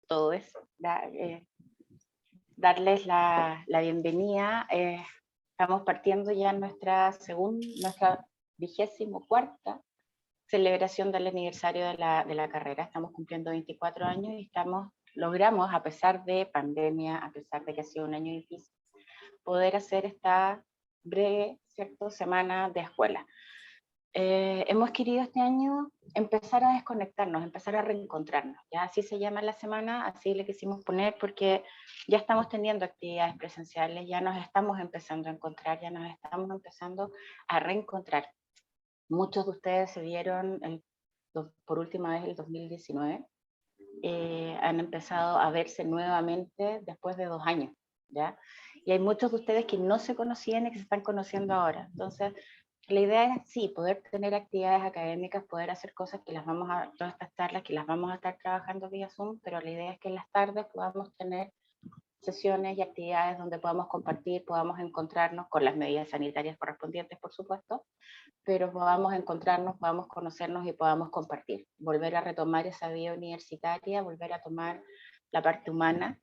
todos, darles la bienvenida. Estamos partiendo ya nuestra 24ª celebración del aniversario de la carrera. Estamos cumpliendo 24 años y logramos, a pesar de pandemia, a pesar de que ha sido un año difícil, poder hacer esta breve, semana de escuela. Hemos querido este año empezar a desconectarnos, empezar a reencontrarnos. Ya así se llama la semana, así le quisimos poner porque ya estamos teniendo actividades presenciales, ya nos estamos empezando a encontrar, ya nos estamos empezando a reencontrar. Muchos de ustedes se vieron por última vez el 2019, han empezado a verse nuevamente después de 2 años, ¿ya? Y hay muchos de ustedes que no se conocían y que se están conociendo ahora. Entonces, la idea es, sí, poder tener actividades académicas, poder hacer cosas todas estas charlas que las vamos a estar trabajando vía Zoom, pero la idea es que en las tardes podamos tener sesiones y actividades donde podamos compartir, podamos encontrarnos con las medidas sanitarias correspondientes, por supuesto, pero podamos encontrarnos, podamos conocernos y podamos compartir. Volver a retomar esa vida universitaria, volver a tomar la parte humana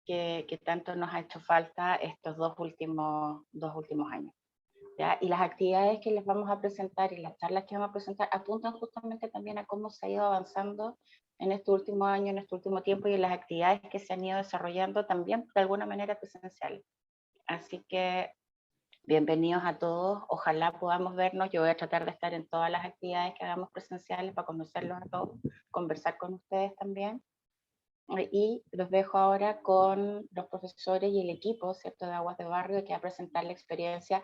que tanto nos ha hecho falta estos dos últimos años. ¿Ya? Y las actividades que les vamos a presentar y las charlas que vamos a presentar apuntan justamente también a cómo se ha ido avanzando en este último año, en este último tiempo, y en las actividades que se han ido desarrollando también de alguna manera presenciales. Así que bienvenidos a todos, ojalá podamos vernos. Yo voy a tratar de estar en todas las actividades que hagamos presenciales para conocerlos a todos, conversar con ustedes también. Y los dejo ahora con los profesores y el equipo, ¿cierto?, de Aguas de Barrio, que va a presentar la experiencia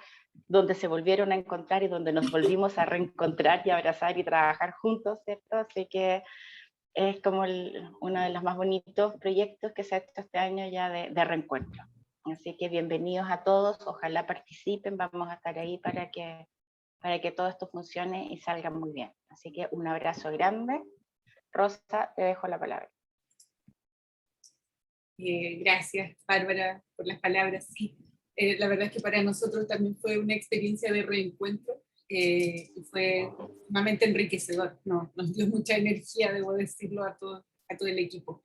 donde se volvieron a encontrar y donde nos volvimos a reencontrar y abrazar y trabajar juntos, ¿cierto? Así que es como uno de los más bonitos proyectos que se ha hecho este año ya de reencuentro. Así que bienvenidos a todos, ojalá participen, vamos a estar ahí para que todo esto funcione y salga muy bien. Así que un abrazo grande. Rosa, te dejo la palabra. Gracias, Bárbara, por las palabras. Sí, la verdad es que para nosotros también fue una experiencia de reencuentro y fue sumamente enriquecedor. Nos dio mucha energía, debo decirlo, a todo el equipo.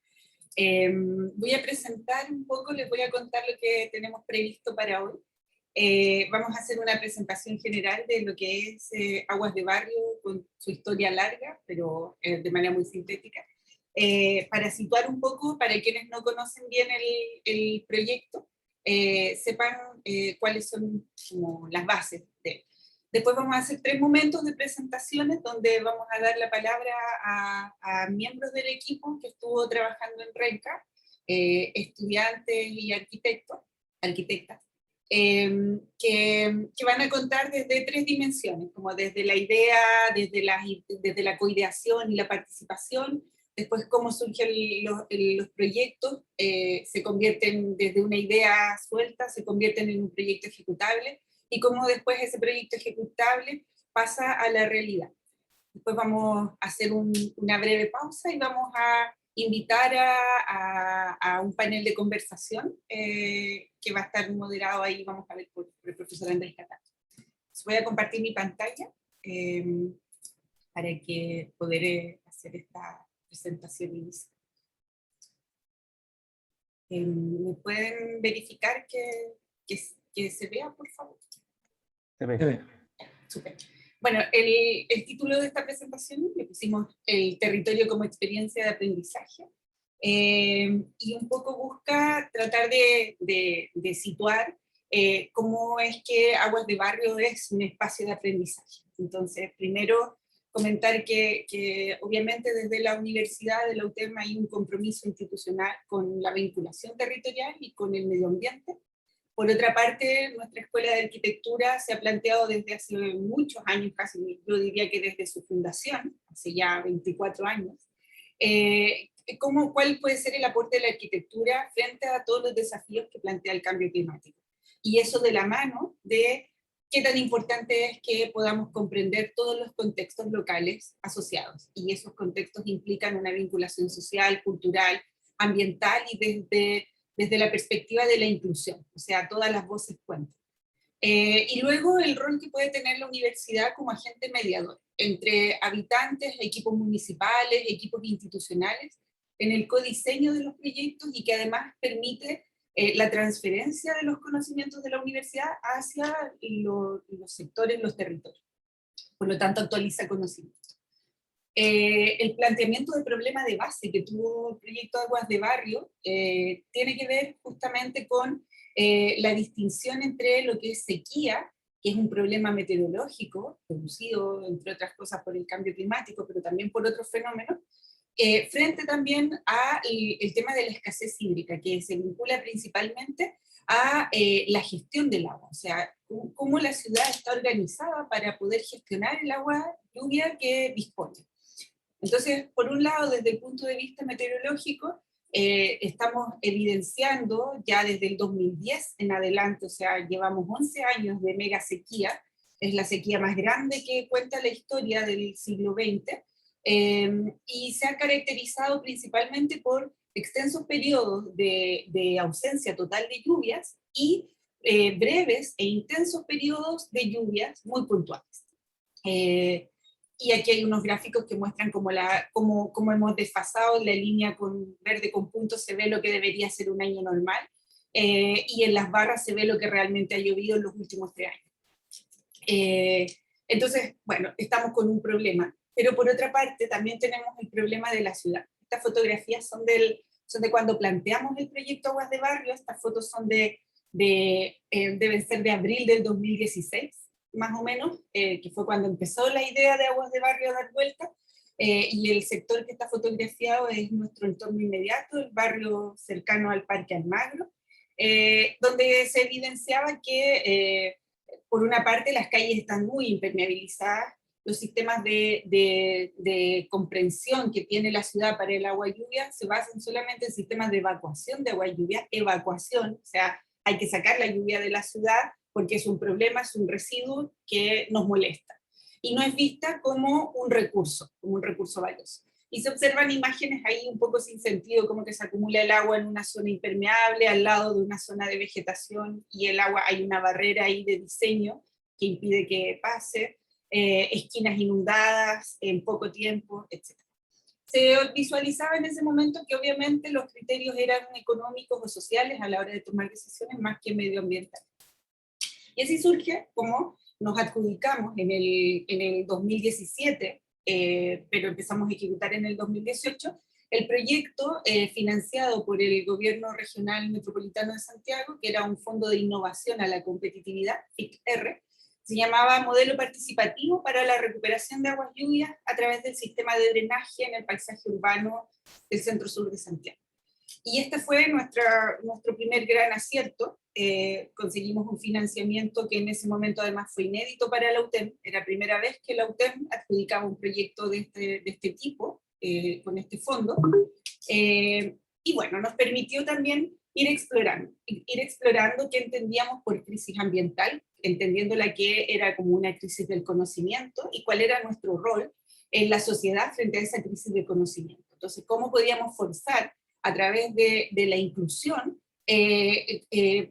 Voy a presentar un poco, les voy a contar lo que tenemos previsto para hoy. Vamos a hacer una presentación general de lo que es Aguas de Barrio, con su historia larga, pero de manera muy sintética. Para situar un poco, para quienes no conocen bien el proyecto, sepan cuáles son como las bases de. Después vamos a hacer 3 momentos de presentaciones donde vamos a dar la palabra a miembros del equipo que estuvo trabajando en Renca, estudiantes y arquitectas, que van a contar desde 3 dimensiones, como desde la idea, desde la coideación y la participación, después cómo surgen los proyectos, se convierten desde una idea suelta, se convierten en un proyecto ejecutable, y cómo después ese proyecto ejecutable pasa a la realidad. Después vamos a hacer una breve pausa y vamos a invitar a un panel de conversación que va a estar moderado ahí, vamos a ver, por el profesor Andrés Catán. Voy a compartir mi pantalla para que poder hacer esta presentación inicial. ¿Me pueden verificar que se vea, por favor? Se ve. Súper. Bueno, el título de esta presentación le pusimos el territorio como experiencia de aprendizaje, y un poco busca tratar de situar cómo es que Aguas de Barrio es un espacio de aprendizaje. Entonces, primero comentar que obviamente desde la universidad de la UTEM hay un compromiso institucional con la vinculación territorial y con el medio ambiente. Por otra parte, nuestra Escuela de Arquitectura se ha planteado desde hace muchos años, casi yo diría que desde su fundación, hace ya 24 años, cuál puede ser el aporte de la arquitectura frente a todos los desafíos que plantea el cambio climático. Y eso de la mano de qué tan importante es que podamos comprender todos los contextos locales asociados. Y esos contextos implican una vinculación social, cultural, ambiental y desde la perspectiva de la inclusión, o sea, todas las voces cuentan. Y luego el rol que puede tener la universidad como agente mediador entre habitantes, equipos municipales, equipos institucionales en el codiseño de los proyectos y que además permite la transferencia de los conocimientos de la universidad hacia los sectores, los territorios. Por lo tanto, actualiza conocimiento. El planteamiento de problema de base que tuvo el proyecto Aguas de Barrio tiene que ver justamente con la distinción entre lo que es sequía, que es un problema meteorológico, producido, entre otras cosas, por el cambio climático, pero también por otros fenómenos, frente también al el tema de la escasez hídrica, que se vincula principalmente a la gestión del agua, o sea, cómo la ciudad está organizada para poder gestionar el agua lluvia que dispone. Entonces, por un lado, desde el punto de vista meteorológico, estamos evidenciando ya desde el 2010 en adelante, o sea, llevamos 11 años de mega sequía, es la sequía más grande que cuenta la historia del siglo XX, y se ha caracterizado principalmente por extensos periodos de ausencia total de lluvias y breves e intensos periodos de lluvias muy puntuales. Y aquí hay unos gráficos que muestran cómo hemos desfasado. En la línea con verde con puntos se ve lo que debería ser un año normal, y en las barras se ve lo que realmente ha llovido en los últimos 3 años. Entonces, bueno, estamos con un problema. Pero por otra parte, también tenemos el problema de la ciudad. Estas fotografías son de cuando planteamos el proyecto Aguas de Barrio. Estas fotos son deben ser de abril del 2016, más o menos, que fue cuando empezó la idea de Aguas de Barrio a dar vuelta, y el sector que está fotografiado es nuestro entorno inmediato, el barrio cercano al Parque Almagro, donde se evidenciaba que, por una parte, las calles están muy impermeabilizadas, los sistemas de comprensión que tiene la ciudad para el agua y lluvia se basan solamente en sistemas de evacuación de agua y lluvia, evacuación, o sea, hay que sacar la lluvia de la ciudad, porque es un problema, es un residuo que nos molesta. Y no es vista como un recurso valioso. Y se observan imágenes ahí un poco sin sentido, como que se acumula el agua en una zona impermeable, al lado de una zona de vegetación, y el agua, hay una barrera ahí de diseño que impide que pase, esquinas inundadas en poco tiempo, etc. Se visualizaba en ese momento que obviamente los criterios eran económicos o sociales a la hora de tomar decisiones más que medioambientales. Y así surge como nos adjudicamos en el 2017, pero empezamos a ejecutar en el 2018, el proyecto financiado por el Gobierno Regional Metropolitano de Santiago, que era un fondo de innovación a la competitividad, FIC-R, se llamaba Modelo Participativo para la Recuperación de Aguas Lluvias a través del sistema de drenaje en el paisaje urbano del centro-sur de Santiago. Y este fue nuestro primer gran acierto. Conseguimos un financiamiento que en ese momento además fue inédito para la UTEM. Era la primera vez que la UTEM adjudicaba un proyecto de este tipo, con este fondo. Y bueno, nos permitió también ir explorando qué entendíamos por crisis ambiental, entendiéndola que era como una crisis del conocimiento y cuál era nuestro rol en la sociedad frente a esa crisis de conocimiento. Entonces, ¿cómo podíamos forzar a través de la inclusión,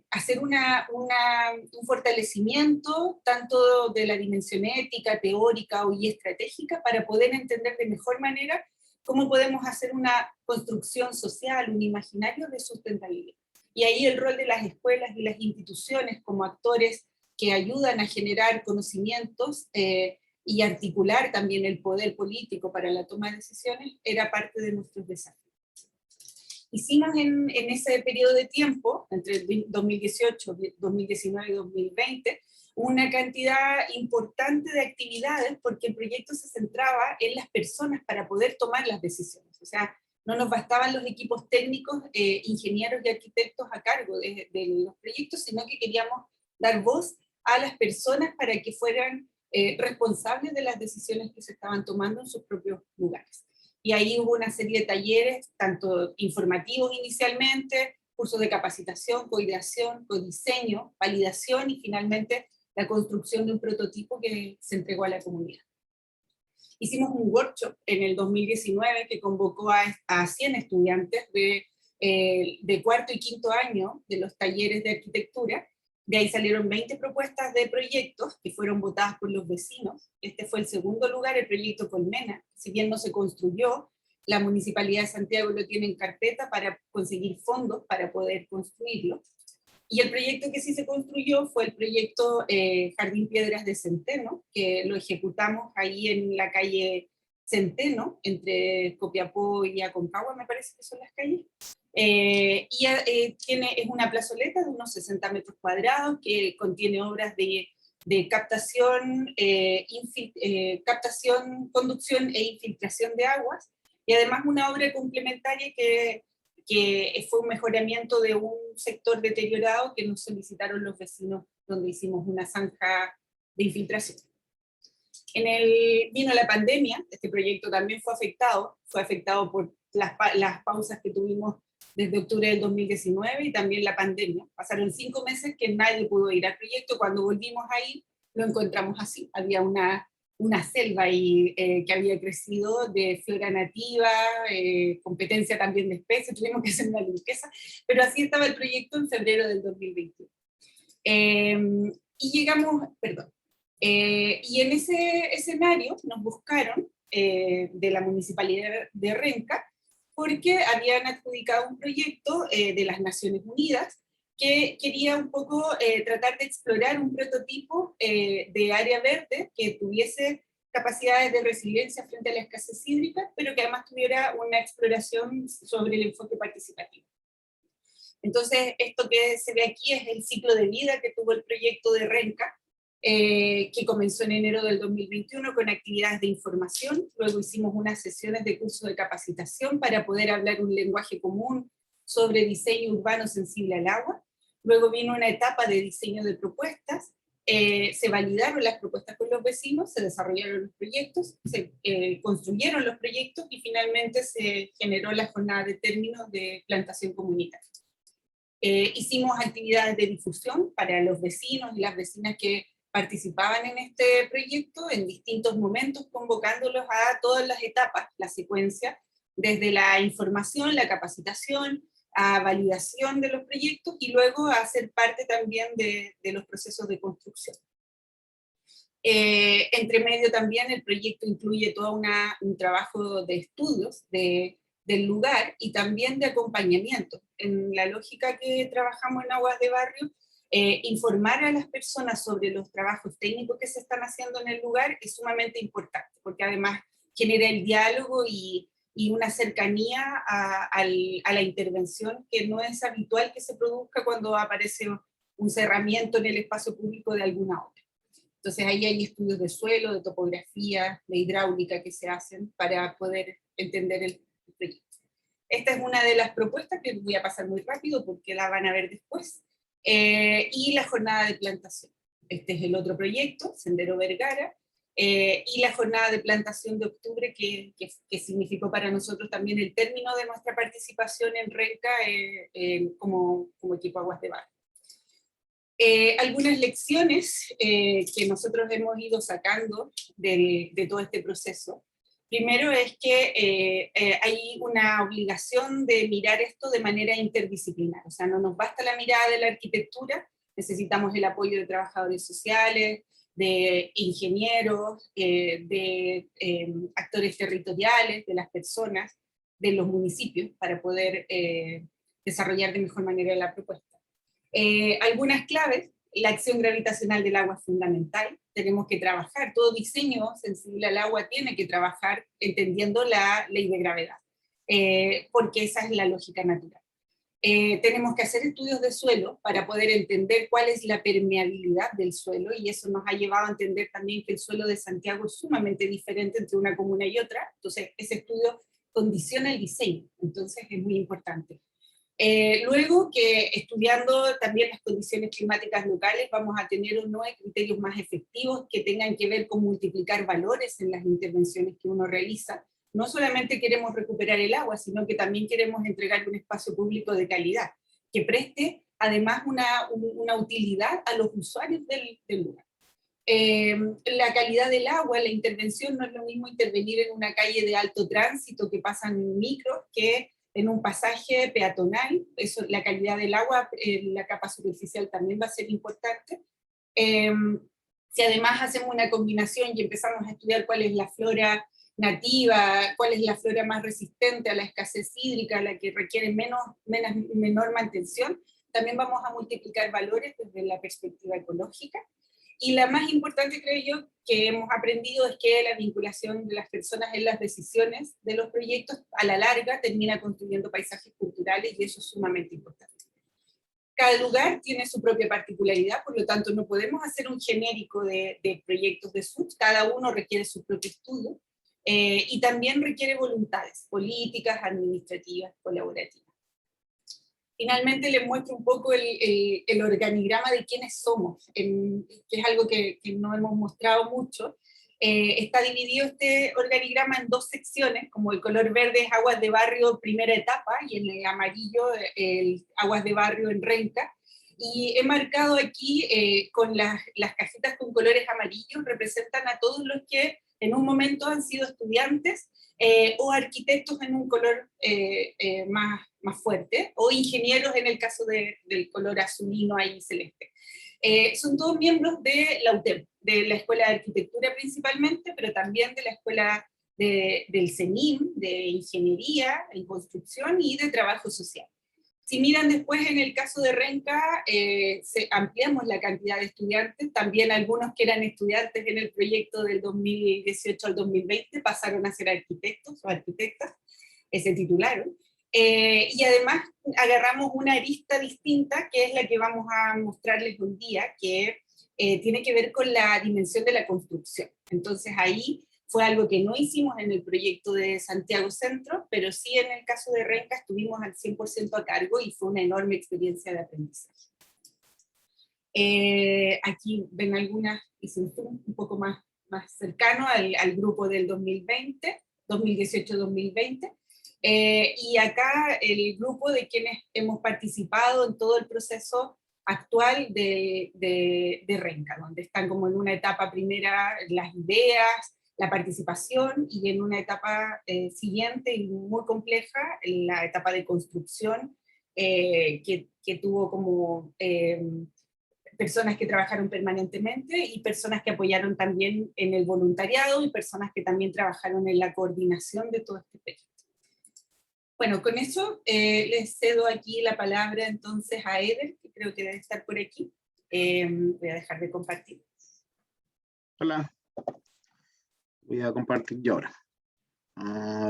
hacer un fortalecimiento tanto de la dimensión ética, teórica y estratégica para poder entender de mejor manera cómo podemos hacer una construcción social, un imaginario de sustentabilidad? Y ahí el rol de las escuelas y las instituciones como actores que ayudan a generar conocimientos y articular también el poder político para la toma de decisiones era parte de nuestros desafíos. Hicimos en ese periodo de tiempo, entre 2018, 2019 y 2020, una cantidad importante de actividades porque el proyecto se centraba en las personas para poder tomar las decisiones. O sea, no nos bastaban los equipos técnicos, ingenieros y arquitectos a cargo de los proyectos, sino que queríamos dar voz a las personas para que fueran responsables de las decisiones que se estaban tomando en sus propios lugares. Y ahí hubo una serie de talleres, tanto informativos inicialmente, cursos de capacitación, coideación, codiseño, validación y finalmente la construcción de un prototipo que se entregó a la comunidad. Hicimos un workshop en el 2019 que convocó a 100 estudiantes de cuarto y quinto año de los talleres de arquitectura. De ahí salieron 20 propuestas de proyectos que fueron votadas por los vecinos. Este fue el segundo lugar, el proyecto Colmena. Si bien no se construyó, la Municipalidad de Santiago lo tiene en carpeta para conseguir fondos para poder construirlo. Y el proyecto que sí se construyó fue el proyecto Jardín Piedras de Centeno, que lo ejecutamos ahí en la calle Centeno, entre Copiapó y Aconcagua, me parece que son las calles. Es una plazoleta de unos 60 metros cuadrados que contiene obras de captación, conducción e infiltración de aguas, y además una obra complementaria que fue un mejoramiento de un sector deteriorado que nos solicitaron los vecinos, donde hicimos una zanja de infiltración. Vino la pandemia, este proyecto también fue afectado por las pausas que tuvimos desde octubre del 2019 y también la pandemia. Pasaron 5 meses que nadie pudo ir al proyecto. Cuando volvimos a ir, lo encontramos así. Había una selva ahí que había crecido de flora nativa, competencia también de especies, tuvimos que hacer una limpieza, pero así estaba el proyecto en febrero del 2021. Y en ese escenario nos buscaron de la Municipalidad de Renca, porque habían adjudicado un proyecto de las Naciones Unidas que quería un poco tratar de explorar un prototipo de área verde que tuviese capacidades de resiliencia frente a la escasez hídrica, pero que además tuviera una exploración sobre el enfoque participativo. Entonces, esto que se ve aquí es el ciclo de vida que tuvo el proyecto de Renca, que comenzó en enero del 2021 con actividades de información. Luego hicimos unas sesiones de curso de capacitación para poder hablar un lenguaje común sobre diseño urbano sensible al agua. Luego vino una etapa de diseño de propuestas, se validaron las propuestas con los vecinos, se desarrollaron los proyectos, se construyeron los proyectos y finalmente se generó la jornada de términos de plantación comunitaria. Hicimos actividades de difusión para los vecinos y las vecinas que participaban en este proyecto en distintos momentos, convocándolos a todas las etapas, la secuencia, desde la información, la capacitación, a validación de los proyectos y luego a ser parte también de los procesos de construcción. Entre medio también el proyecto incluye todo un trabajo de estudios del lugar y también de acompañamiento. En la lógica que trabajamos en Aguas de Barrio, informar a las personas sobre los trabajos técnicos que se están haciendo en el lugar es sumamente importante, porque además genera el diálogo y una cercanía a la intervención que no es habitual que se produzca cuando aparece un cerramiento en el espacio público de alguna obra. Entonces ahí hay estudios de suelo, de topografía, de hidráulica que se hacen para poder entender el proyecto. Esta es una de las propuestas que voy a pasar muy rápido porque la van a ver después. Y la jornada de plantación. Este es el otro proyecto, Sendero Vergara, y la jornada de plantación de octubre que significó para nosotros también el término de nuestra participación en Renca como equipo Aguas de Barrio. Algunas lecciones que nosotros hemos ido sacando de todo este proceso. Primero es que hay una obligación de mirar esto de manera interdisciplinar, o sea, no nos basta la mirada de la arquitectura, necesitamos el apoyo de trabajadores sociales, de ingenieros, de actores territoriales, de las personas, de los municipios, para poder desarrollar de mejor manera la propuesta. Algunas claves: la acción gravitacional del agua es fundamental, tenemos que trabajar, todo diseño sensible al agua tiene que trabajar entendiendo la ley de gravedad, porque esa es la lógica natural. Tenemos que hacer estudios de suelo para poder entender cuál es la permeabilidad del suelo, y eso nos ha llevado a entender también que el suelo de Santiago es sumamente diferente entre una comuna y otra, entonces ese estudio condiciona el diseño, entonces es muy importante. Luego que estudiando también las condiciones climáticas locales vamos a tener o no criterios más efectivos que tengan que ver con multiplicar valores en las intervenciones que uno realiza. No solamente queremos recuperar el agua, sino que también queremos entregar un espacio público de calidad, que preste además una utilidad a los usuarios del lugar. La calidad del agua, la intervención, no es lo mismo intervenir en una calle de alto tránsito que pasan micros que en un pasaje peatonal. Eso, la calidad del agua, la capa superficial también va a ser importante. Si además hacemos una combinación y empezamos a estudiar cuál es la flora nativa, cuál es la flora más resistente a la escasez hídrica, la que requiere menor mantención. También vamos a multiplicar valores desde la perspectiva ecológica. Y la más importante, creo yo, que hemos aprendido es que la vinculación de las personas en las decisiones de los proyectos a la larga termina construyendo paisajes culturales, y eso es sumamente importante. Cada lugar tiene su propia particularidad, por lo tanto no podemos hacer un genérico de proyectos de SUD, cada uno requiere su propio estudio, y también requiere voluntades políticas, administrativas, colaborativas. Finalmente les muestro un poco el organigrama de quiénes somos, que es algo que no hemos mostrado mucho. Está dividido este organigrama en dos secciones, como el color verde es aguas de barrio primera etapa, y en el amarillo el aguas de barrio en Renca. Y he marcado aquí con las cajitas con colores amarillos, representan a todos los que en un momento han sido estudiantes o arquitectos en un color más fuerte, o ingenieros en el caso del color azulino ahí celeste. Son todos miembros de la UTEM, de la Escuela de Arquitectura principalmente, pero también de la Escuela del CENIM, de Ingeniería en Construcción y de Trabajo Social. Si miran después en el caso de Renca, ampliamos la cantidad de estudiantes, también algunos que eran estudiantes en el proyecto del 2018 al 2020 pasaron a ser arquitectos o arquitectas, se titularon. Y además agarramos una arista distinta, que es la que vamos a mostrarles hoy día, que tiene que ver con la dimensión de la construcción. Entonces ahí fue algo que no hicimos en el proyecto de Santiago Centro, pero sí en el caso de Renca estuvimos al 100% a cargo y fue una enorme experiencia de aprendizaje. Aquí ven algunas, hice un poco más cercano al grupo del 2020, 2018-2020. Y acá el grupo de quienes hemos participado en todo el proceso actual de Renca, donde están como en una etapa primera las ideas, la participación, y en una etapa siguiente y muy compleja, en la etapa de construcción, que tuvo como personas que trabajaron permanentemente y personas que apoyaron también en el voluntariado y personas que también trabajaron en la coordinación de todo este proyecto. Bueno, con eso les cedo aquí la palabra entonces a Eder, que creo que debe estar por aquí. Voy a dejar de compartir. Hola. Voy a compartir yo ahora.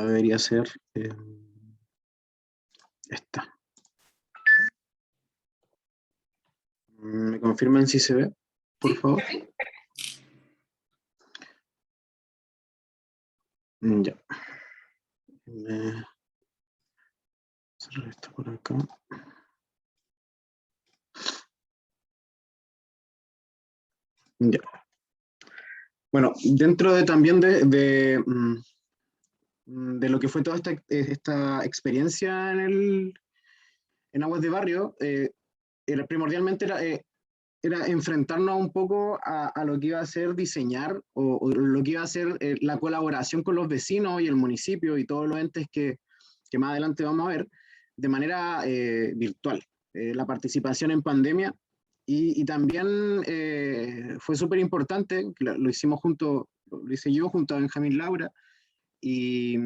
Debería ser esta. ¿Me confirman si se ve, por favor? Ya. Cerrar esto por acá. Ya. Bueno, dentro de también de lo que fue toda esta experiencia en Aguas de Barrio, primordialmente era enfrentarnos un poco a lo que iba a ser diseñar o lo que iba a ser la colaboración con los vecinos y el municipio y todos los entes que más adelante vamos a ver, de manera virtual. La participación en pandemia y también fue súper importante, lo hicimos lo hice yo junto a Benjamín Laura y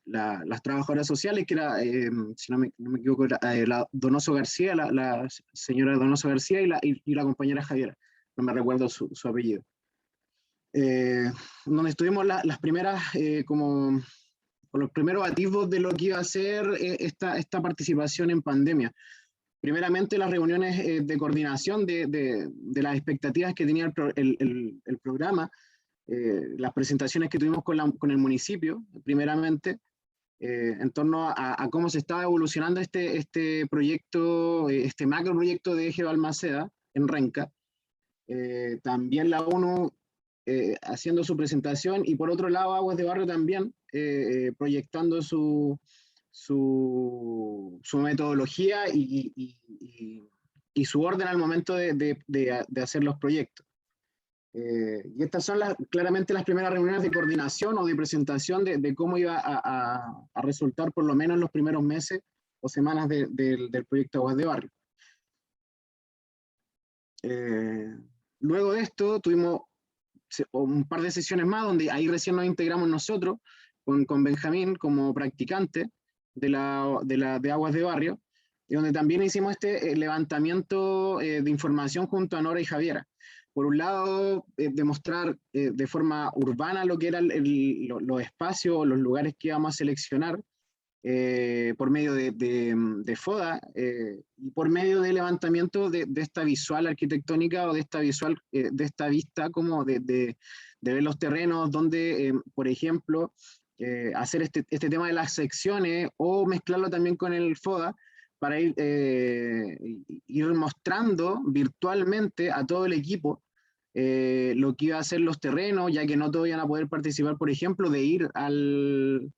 las trabajadoras sociales, que era, si no me equivoco, era, la Donoso García, la señora Donoso García y la compañera Javiera, no me recuerdo su apellido. Donde estuvimos las primeras, como con los primeros atisbos de lo que iba a ser esta participación en pandemia. Primeramente las reuniones de coordinación de las expectativas que tenía el programa, las presentaciones que tuvimos con el municipio, primeramente, en torno a cómo se estaba evolucionando este proyecto, este macro proyecto de Eje Balmaceda en Renca. También la ONU haciendo su presentación, y por otro lado Aguas de Barrio también proyectando su metodología y su orden al momento de hacer los proyectos. Y estas son claramente las primeras reuniones de coordinación o de presentación de cómo iba a resultar por lo menos en los primeros meses o semanas del proyecto Aguas de Barrio. Luego de esto tuvimos un par de sesiones más, donde ahí recién nos integramos nosotros, con Benjamín como practicante de Aguas de Barrio, y donde también hicimos este levantamiento de información junto a Nora y Javiera. Por un lado, demostrar de forma urbana lo que eran los espacios, los lugares que íbamos a seleccionar, por medio de FODA, y por medio de levantamiento de esta visual arquitectónica, o de esta visual, de esta vista como de ver los terrenos, donde, por ejemplo, hacer este tema de las secciones, o mezclarlo también con el FODA, para ir mostrando virtualmente a todo el equipo lo que iba a ser los terrenos, ya que no todos iban a poder participar, por ejemplo, de ir al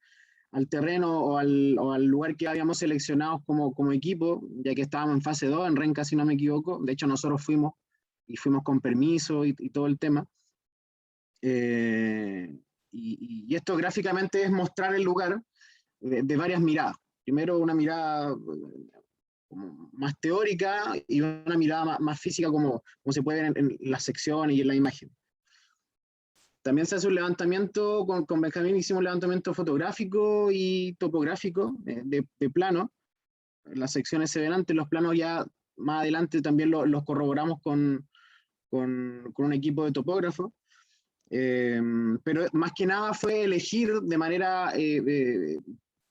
terreno o al lugar que habíamos seleccionado como equipo, ya que estábamos en fase 2, en Renca, si no me equivoco. De hecho, nosotros fuimos, y fuimos con permiso y todo el tema. Y esto gráficamente es mostrar el lugar de varias miradas. Primero una mirada como más teórica, y una mirada más física, como se puede ver en las secciones y en la imagen. También se hace un levantamiento, con Benjamín hicimos un levantamiento fotográfico y topográfico de plano. Las secciones se ven antes, los planos ya más adelante también los corroboramos con un equipo de topógrafos. Pero más que nada fue elegir de manera,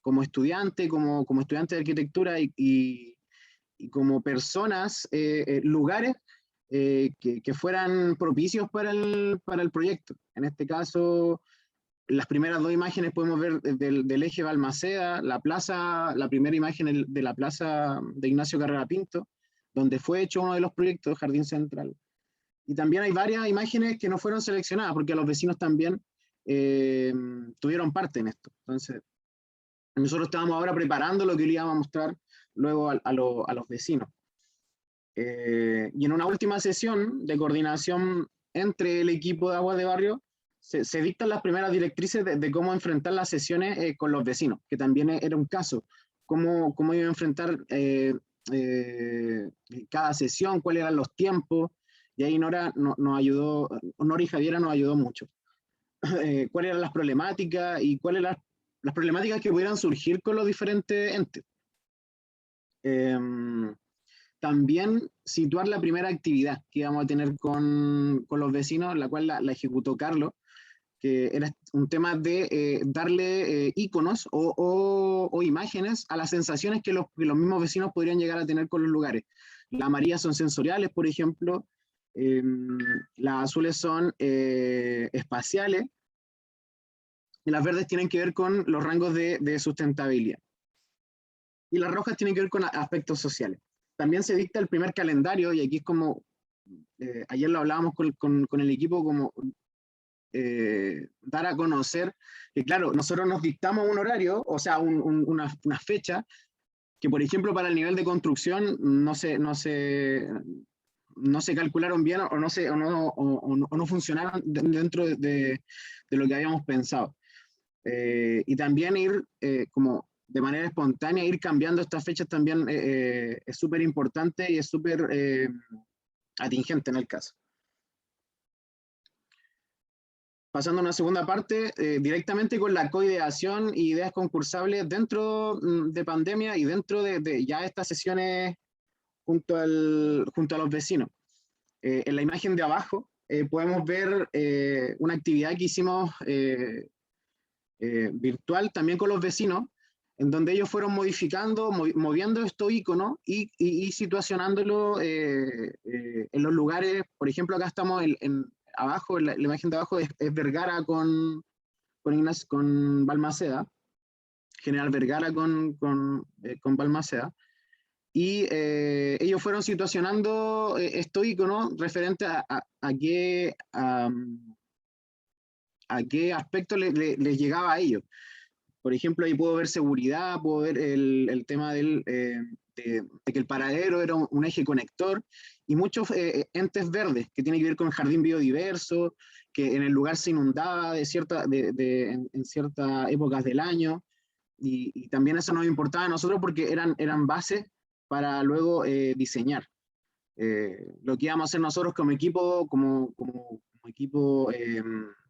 como estudiante de arquitectura y como personas, lugares que fueran propicios para el proyecto. En este caso, las primeras 2 imágenes podemos ver del eje Balmaceda, la primera imagen de la plaza de Ignacio Carrera Pinto, donde fue hecho uno de los proyectos, Jardín Central. Y también hay varias imágenes que no fueron seleccionadas, porque los vecinos también tuvieron parte en esto. Entonces, nosotros estábamos ahora preparando lo que le íbamos a mostrar luego a los vecinos. Y en una última sesión de coordinación entre el equipo de Aguas de Barrio, se dictan las primeras directrices de cómo enfrentar las sesiones con los vecinos, que también era un caso. Cómo iba a enfrentar cada sesión, cuáles eran los tiempos, y ahí Nora y Javiera nos ayudó mucho. Cuáles eran las problemáticas, y cuáles eran las problemáticas que pudieran surgir con los diferentes entes. También situar la primera actividad que íbamos a tener con los vecinos, la cual la ejecutó Carlos, que era un tema de darle iconos o imágenes a las sensaciones que los mismos vecinos podrían llegar a tener con los lugares. Las amarillas son sensoriales, por ejemplo, las azules son espaciales, y las verdes tienen que ver con los rangos de sustentabilidad. Y las rojas tienen que ver con aspectos sociales. También se dicta el primer calendario, y aquí es como, ayer lo hablábamos con el equipo, como dar a conocer que, claro, nosotros nos dictamos un horario, o sea, una fecha, que por ejemplo para el nivel de construcción no se calcularon bien, o no funcionaron dentro de lo que habíamos pensado. Y también ir como de manera espontánea, ir cambiando estas fechas también es súper importante, y es súper atingente en el caso. Pasando a una segunda parte, directamente con la coideación y ideas concursables dentro de pandemia, y dentro de ya estas sesiones junto a los vecinos. En la imagen de abajo podemos ver una actividad que hicimos virtual también con los vecinos, en donde ellos fueron modificando, moviendo estos iconos y situacionándolo en los lugares. Por ejemplo, acá estamos abajo, la imagen de abajo es Vergara con Balmaceda, General Vergara con Balmaceda, y ellos fueron situacionando estos iconos referente a qué aspecto les llegaba a ellos. Por ejemplo, ahí puedo ver seguridad, puedo ver el tema de que el paradero era un eje conector, y muchos entes verdes que tienen que ver con el jardín biodiverso, que en el lugar se inundaba en ciertas épocas del año, y también eso nos importaba a nosotros, porque eran bases para luego diseñar. Lo que íbamos a hacer nosotros como equipo, como equipo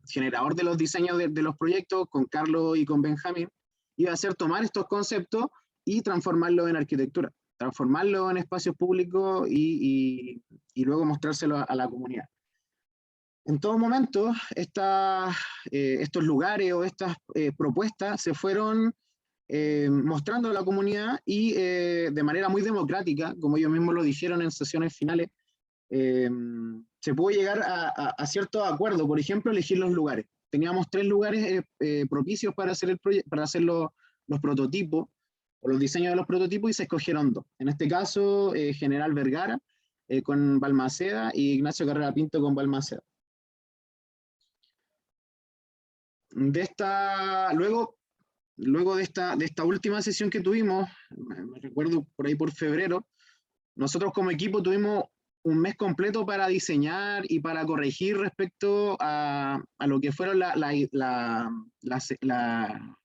generador de los diseños de los proyectos, con Carlos y con Benjamín, iba a ser tomar estos conceptos y transformarlos en arquitectura, transformarlos en espacios públicos y luego mostrárselos a la comunidad. En todo momento, estos lugares o estas propuestas se fueron mostrando a la comunidad y de manera muy democrática, como ellos mismos lo dijeron en sesiones finales, se pudo llegar a ciertos acuerdos. Por ejemplo, elegir los lugares. Teníamos 3 lugares propicios para hacer los prototipos o los diseños de los prototipos, y se escogieron 2. En este caso, General Vergara con Balmaceda y Ignacio Carrera Pinto con Balmaceda. Luego de esta última sesión que tuvimos, me recuerdo por ahí por febrero, nosotros como equipo tuvimos un mes completo para diseñar y para corregir respecto a lo que fueron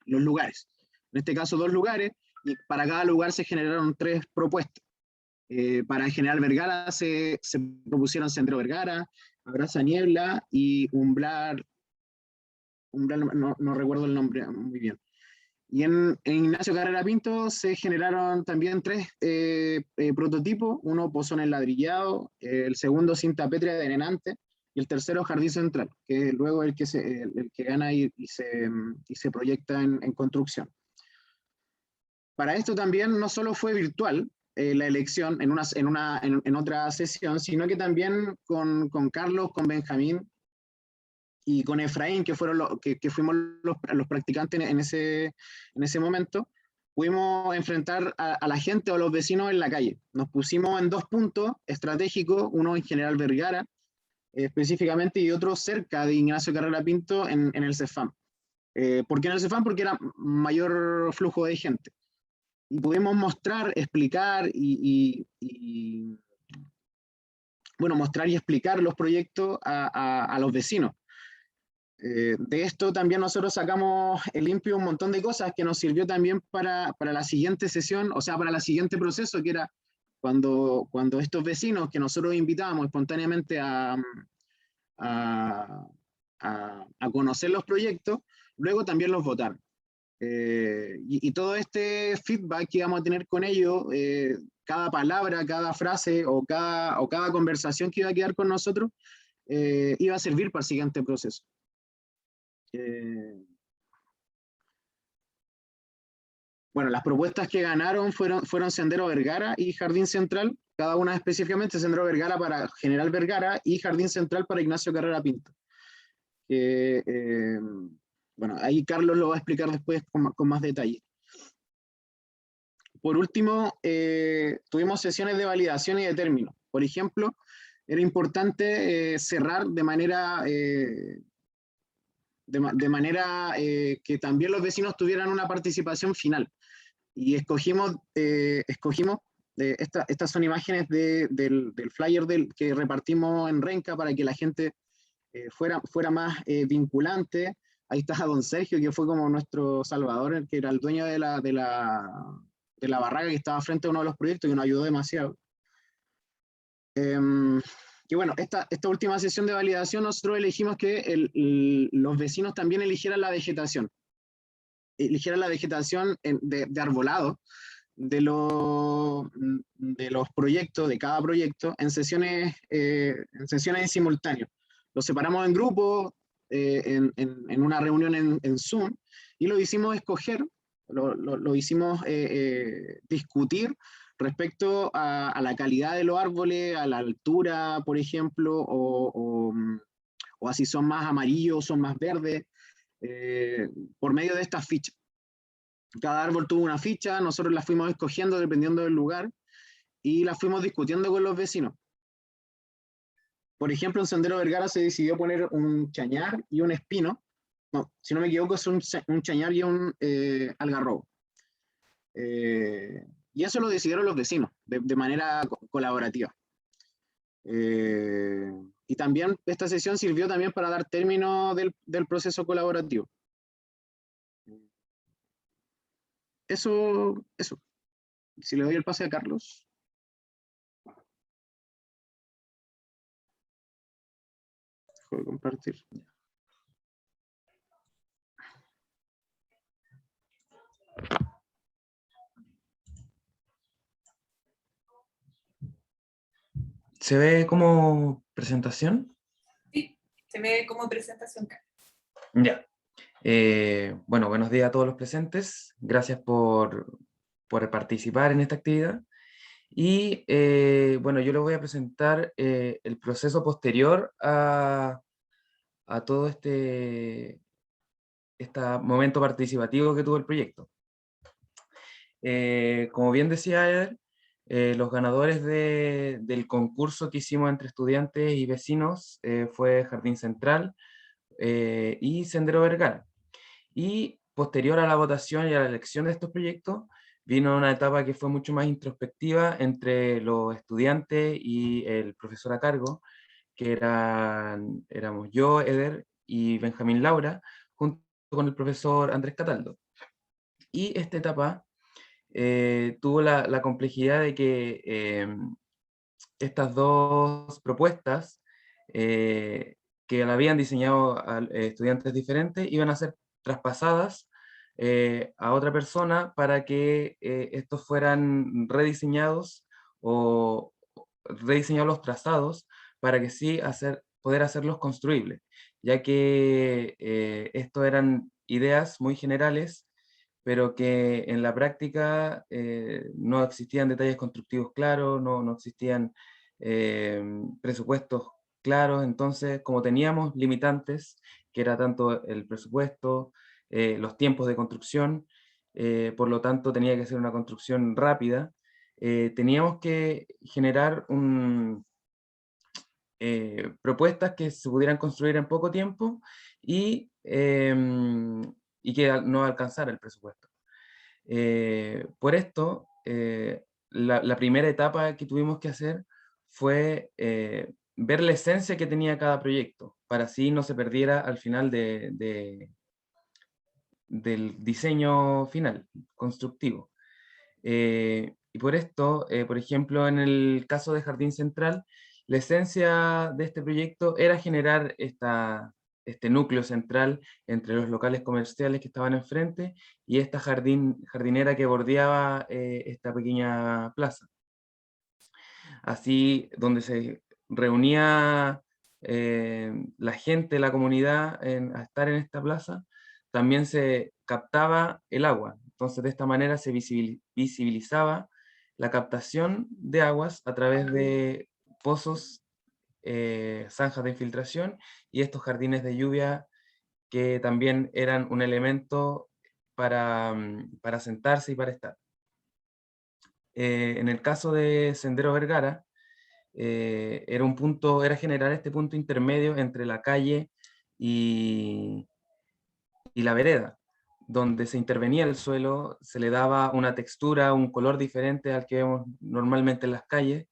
los lugares. En este caso 2 lugares, y para cada lugar se generaron 3 propuestas. Para General Vergara se propusieron Sendero Vergara, Abraza Niebla y Umbral, no recuerdo el nombre muy bien. Y en Ignacio Carrera Pinto se generaron también 3 prototipos: uno Pozón Enladrillado, el segundo Cinta Pétrea de Nenante, y el tercero Jardín Central, que luego es el que gana y se proyecta en construcción. Para esto también no solo fue virtual la elección en otra sesión, sino que también con Carlos, con Benjamín y con Efraín, que fuimos los practicantes en ese momento, pudimos enfrentar a la gente o a los vecinos en la calle. Nos pusimos en 2 puntos estratégicos, uno en General Vergara específicamente, y otro cerca de Ignacio Carrera Pinto en el CEFAM. ¿Por qué en el CEFAM? Porque era mayor flujo de gente. Y pudimos mostrar, explicar mostrar y explicar los proyectos a los vecinos. De esto también nosotros sacamos en limpio un montón de cosas que nos sirvió también para la siguiente sesión, o sea, para el siguiente proceso, que era cuando estos vecinos que nosotros invitábamos espontáneamente a conocer los proyectos, luego también los votaron. Y todo este feedback que íbamos a tener con ellos, cada palabra, cada frase o cada conversación que iba a quedar con nosotros, iba a servir para el siguiente proceso. Bueno, las propuestas que ganaron fueron Sendero Vergara y Jardín Central, cada una específicamente. Sendero Vergara para General Vergara y Jardín Central para Ignacio Carrera Pinto. Bueno, ahí Carlos lo va a explicar después con más detalle. Por último, tuvimos sesiones de validación y de término. Por ejemplo, era importante cerrar de manera que también los vecinos tuvieran una participación final. Y escogimos estas son imágenes del flyer que repartimos en Renca para que la gente fuera más vinculante. Ahí está don Sergio, que fue como nuestro salvador, el que era el dueño de la barraca que estaba frente a uno de los proyectos, que nos ayudó demasiado. Y bueno, esta última sesión de validación nosotros elegimos que los vecinos también eligieran la vegetación. Eligieran la vegetación de arbolado de los proyectos, de cada proyecto, en sesiones en simultáneo. Los separamos en grupos, en una reunión en Zoom, y lo hicimos escoger, lo hicimos discutir respecto a la calidad de los árboles, a la altura, por ejemplo, o a si son más amarillos o son más verdes, por medio de estas fichas. Cada árbol tuvo una ficha, nosotros las fuimos escogiendo dependiendo del lugar, y las fuimos discutiendo con los vecinos. Por ejemplo, en Sendero Vergara se decidió poner un chañar y un espino. No, si no me equivoco, es un chañar y un algarrobo. Y eso lo decidieron los vecinos, de manera colaborativa. Y también esta sesión sirvió también para dar término del proceso colaborativo. Eso. Si le doy el pase a Carlos. Dejo de compartir. ¿Se ve como presentación? Sí, se ve como presentación. Ya. Bueno, buenos días a todos los presentes. Gracias por participar en esta actividad. Y bueno, yo les voy a presentar el proceso posterior a todo este momento participativo que tuvo el proyecto. Como bien decía Eder, los ganadores del concurso que hicimos entre estudiantes y vecinos fue Jardín Central y Sendero Vergara. Y posterior a la votación y a la elección de estos proyectos, vino una etapa que fue mucho más introspectiva entre los estudiantes y el profesor a cargo, que éramos yo, Eder y Benjamín Laura, junto con el profesor Andrés Cataldo. Y esta etapa tuvo la complejidad de que estas dos propuestas que la habían diseñado estudiantes diferentes iban a ser traspasadas a otra persona para que estos fueran rediseñados o rediseñar los trazados para que sí poder hacerlos construibles, ya que esto eran ideas muy generales pero que en la práctica no existían detalles constructivos claros, no existían presupuestos claros, entonces como teníamos limitantes, que era tanto el presupuesto, los tiempos de construcción, por lo tanto tenía que ser una construcción rápida, teníamos que generar propuestas que se pudieran construir en poco tiempo y que no alcanzara el presupuesto. Por esto, la primera etapa que tuvimos que hacer fue ver la esencia que tenía cada proyecto, para así no se perdiera al final del diseño final, constructivo. Y por esto, por ejemplo, en el caso de Jardín Central, la esencia de este proyecto era generar este núcleo central entre los locales comerciales que estaban enfrente y esta jardinera que bordeaba esta pequeña plaza. Así, donde se reunía la gente, la comunidad a estar en esta plaza, también se captaba el agua. Entonces, de esta manera se visibilizaba la captación de aguas a través de pozos, zanjas de infiltración y estos jardines de lluvia que también eran un elemento para sentarse y para estar. En el caso de Sendero Vergara, era generar este punto intermedio entre la calle y la vereda, donde se intervenía el suelo, se le daba una textura, un color diferente al que vemos normalmente en las calles,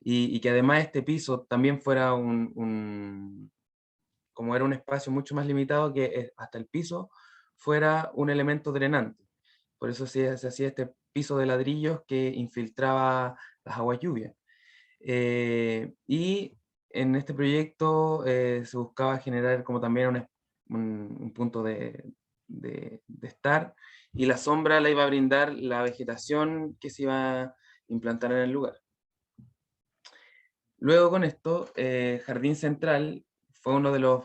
y que además este piso también fuera como era un espacio mucho más limitado, que hasta el piso fuera un elemento drenante. Por eso se hacía este piso de ladrillos que infiltraba las aguas lluvias. Y en este proyecto se buscaba generar como también un punto de estar, y la sombra la iba a brindar la vegetación que se iba a implantar en el lugar. Luego con esto, Jardín Central fue uno de los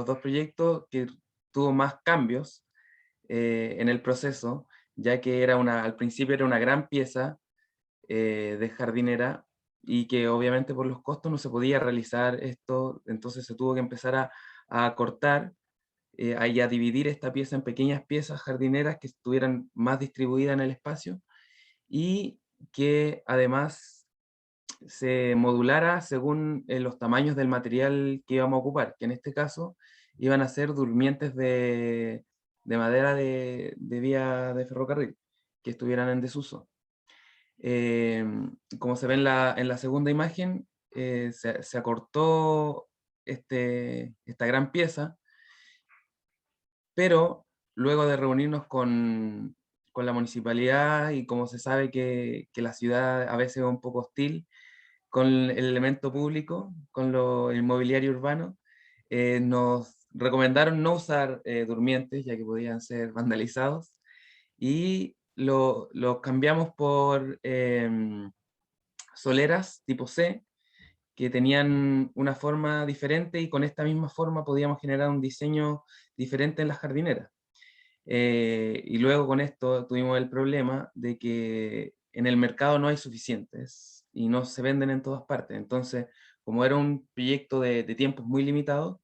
dos proyectos que tuvo más cambios en el proceso, ya que al principio era una gran pieza de jardinera y que obviamente por los costos no se podía realizar esto, entonces se tuvo que empezar a cortar y a dividir esta pieza en pequeñas piezas jardineras que estuvieran más distribuidas en el espacio y que además se modulara según los tamaños del material que íbamos a ocupar, que en este caso iban a ser durmientes de madera de vía de ferrocarril, que estuvieran en desuso. Como se ve en la segunda imagen, se acortó esta gran pieza, pero luego de reunirnos con la municipalidad y como se sabe que la ciudad a veces es un poco hostil con el elemento público, con lo inmobiliario urbano, nos recomendaron no usar durmientes, ya que podían ser vandalizados, y lo cambiamos por soleras tipo C, que tenían una forma diferente, y con esta misma forma podíamos generar un diseño diferente en las jardineras. Y luego con esto tuvimos el problema de que en el mercado no hay suficientes y no se venden en todas partes. Entonces, como era un proyecto de tiempos muy limitados,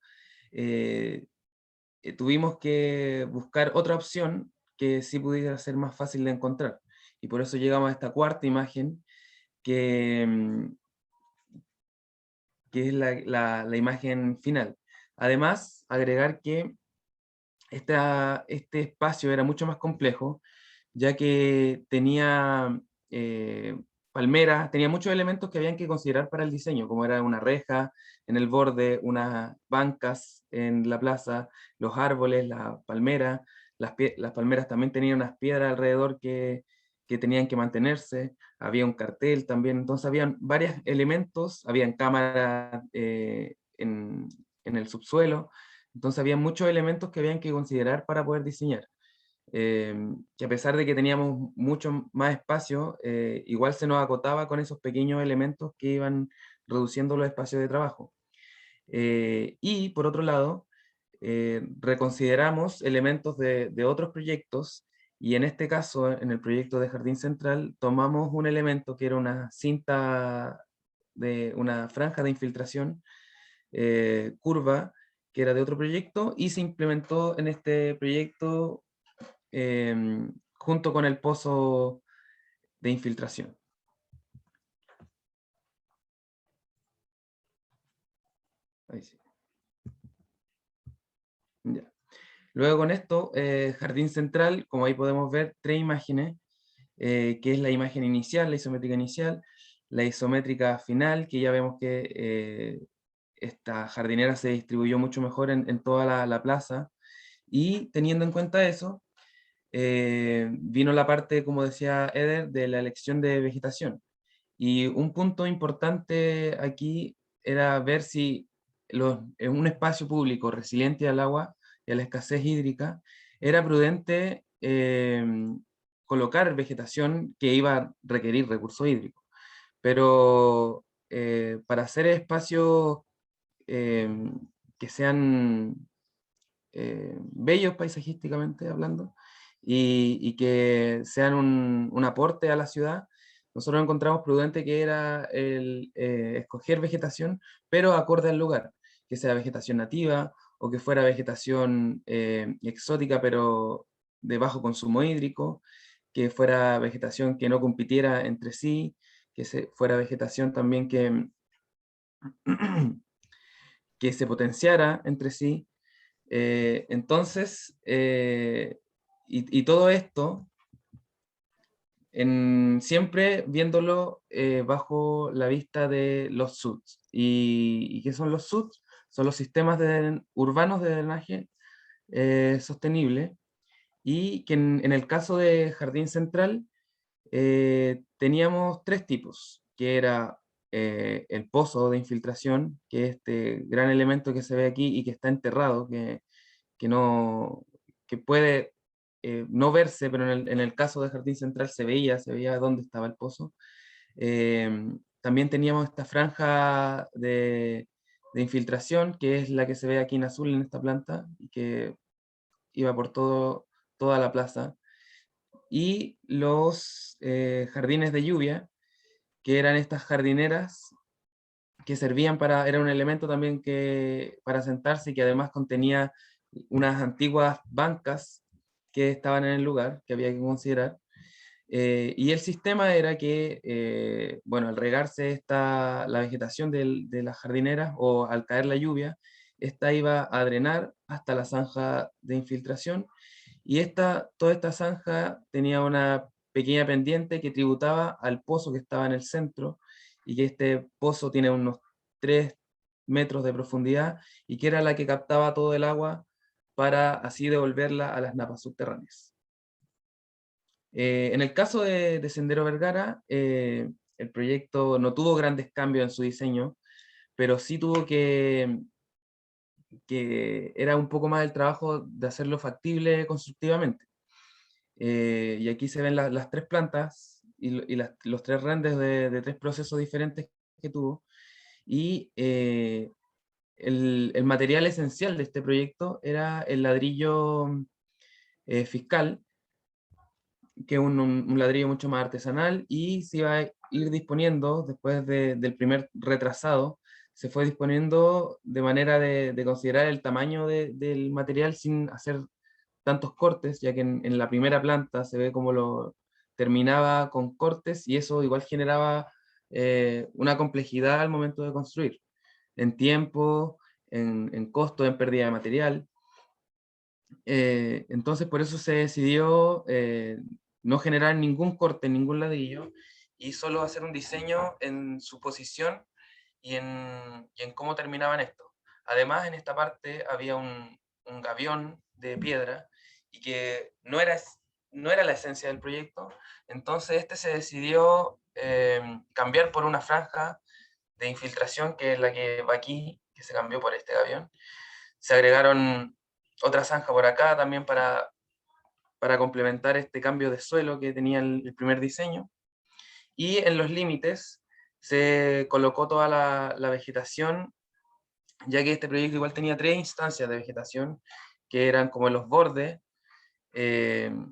eh, tuvimos que buscar otra opción que sí pudiera ser más fácil de encontrar. Y por eso llegamos a esta cuarta imagen, que, que es la imagen final. Además, agregar que este espacio era mucho más complejo, ya que tenía palmeras, tenía muchos elementos que habían que considerar para el diseño, como era una reja en el borde, unas bancas en la plaza, los árboles, la palmera. Las palmeras también tenían unas piedras alrededor que tenían que mantenerse, había un cartel también, entonces habían varios elementos, habían cámaras en el subsuelo, entonces había muchos elementos que habían que considerar para poder diseñar. Que a pesar de que teníamos mucho más espacio, igual se nos acotaba con esos pequeños elementos que iban reduciendo los espacios de trabajo. Y por otro lado, reconsideramos elementos de otros proyectos, y en este caso, en el proyecto de Jardín Central, tomamos un elemento que era una cinta, de una franja de infiltración curva, que era de otro proyecto, y se implementó en este proyecto junto con el pozo de infiltración. Ahí sí. Ya. Luego con esto, Jardín Central, como ahí podemos ver, 3 imágenes, que es la imagen inicial, la isométrica inicial, la isométrica final, que ya vemos que esta jardinera se distribuyó mucho mejor en toda la plaza, y teniendo en cuenta eso, vino la parte, como decía Eder, de la elección de vegetación. Y un punto importante aquí era ver si en un espacio público resiliente al agua y a la escasez hídrica, era prudente colocar vegetación que iba a requerir recursos hídricos. Pero para hacer espacios eh, que sean bellos paisajísticamente hablando, y que sean un aporte a la ciudad, nosotros encontramos prudente que era el escoger vegetación, pero acorde al lugar, que sea vegetación nativa o que fuera vegetación exótica, pero de bajo consumo hídrico, que fuera vegetación que no compitiera entre sí, que fuera vegetación también que se potenciara entre sí. Entonces, y todo esto siempre viéndolo bajo la vista de los SUDs. ¿Y qué son los SUDs? Son los sistemas urbanos de drenaje sostenible, y que en el caso de Jardín Central teníamos 3 tipos, que era el pozo de infiltración, que es este gran elemento que se ve aquí y que está enterrado, que no, que puede no verse, pero en el caso de Jardín Central se veía dónde estaba el pozo. También teníamos esta franja de infiltración, que es la que se ve aquí en azul en esta planta, y que iba por toda la plaza. Y los jardines de lluvia, que eran estas jardineras que servían era un elemento también para sentarse, y que además contenía unas antiguas bancas que estaban en el lugar, que había que considerar. Y el sistema era que, bueno, al regarse la vegetación de las jardineras, o al caer la lluvia, esta iba a drenar hasta la zanja de infiltración, y toda esta zanja tenía una pequeña pendiente que tributaba al pozo que estaba en el centro, y que este pozo tiene unos 3 metros de profundidad, y que era la que captaba todo el agua para así devolverla a las napas subterráneas. En el caso de Sendero Vergara, el proyecto no tuvo grandes cambios en su diseño, pero sí tuvo que que era un poco más el trabajo de hacerlo factible constructivamente. Y aquí se ven las tres plantas y los tres renders de tres procesos diferentes que tuvo. Y el material esencial de este proyecto era el ladrillo fiscal, que es un ladrillo mucho más artesanal, y se iba a ir disponiendo después del primer retrasado, se fue disponiendo de manera de considerar el tamaño del material sin hacer tantos cortes, ya que en la primera planta se ve como lo terminaba con cortes, y eso igual generaba una complejidad al momento de construir, en tiempo, en costo, en pérdida de material. Entonces por eso se decidió no generar ningún corte en ningún ladrillo y solo hacer un diseño en su posición y en cómo terminaban esto. Además, en esta parte había un gavión de piedra y que no era la esencia del proyecto, entonces este se decidió cambiar por una franja de infiltración, que es la que va aquí, que se cambió por este gavión. Se agregaron otra zanja por acá también para complementar este cambio de suelo que tenía el primer diseño. Y en los límites se colocó toda la vegetación, ya que este proyecto igual tenía 3 instancias de vegetación, que eran como en los bordes,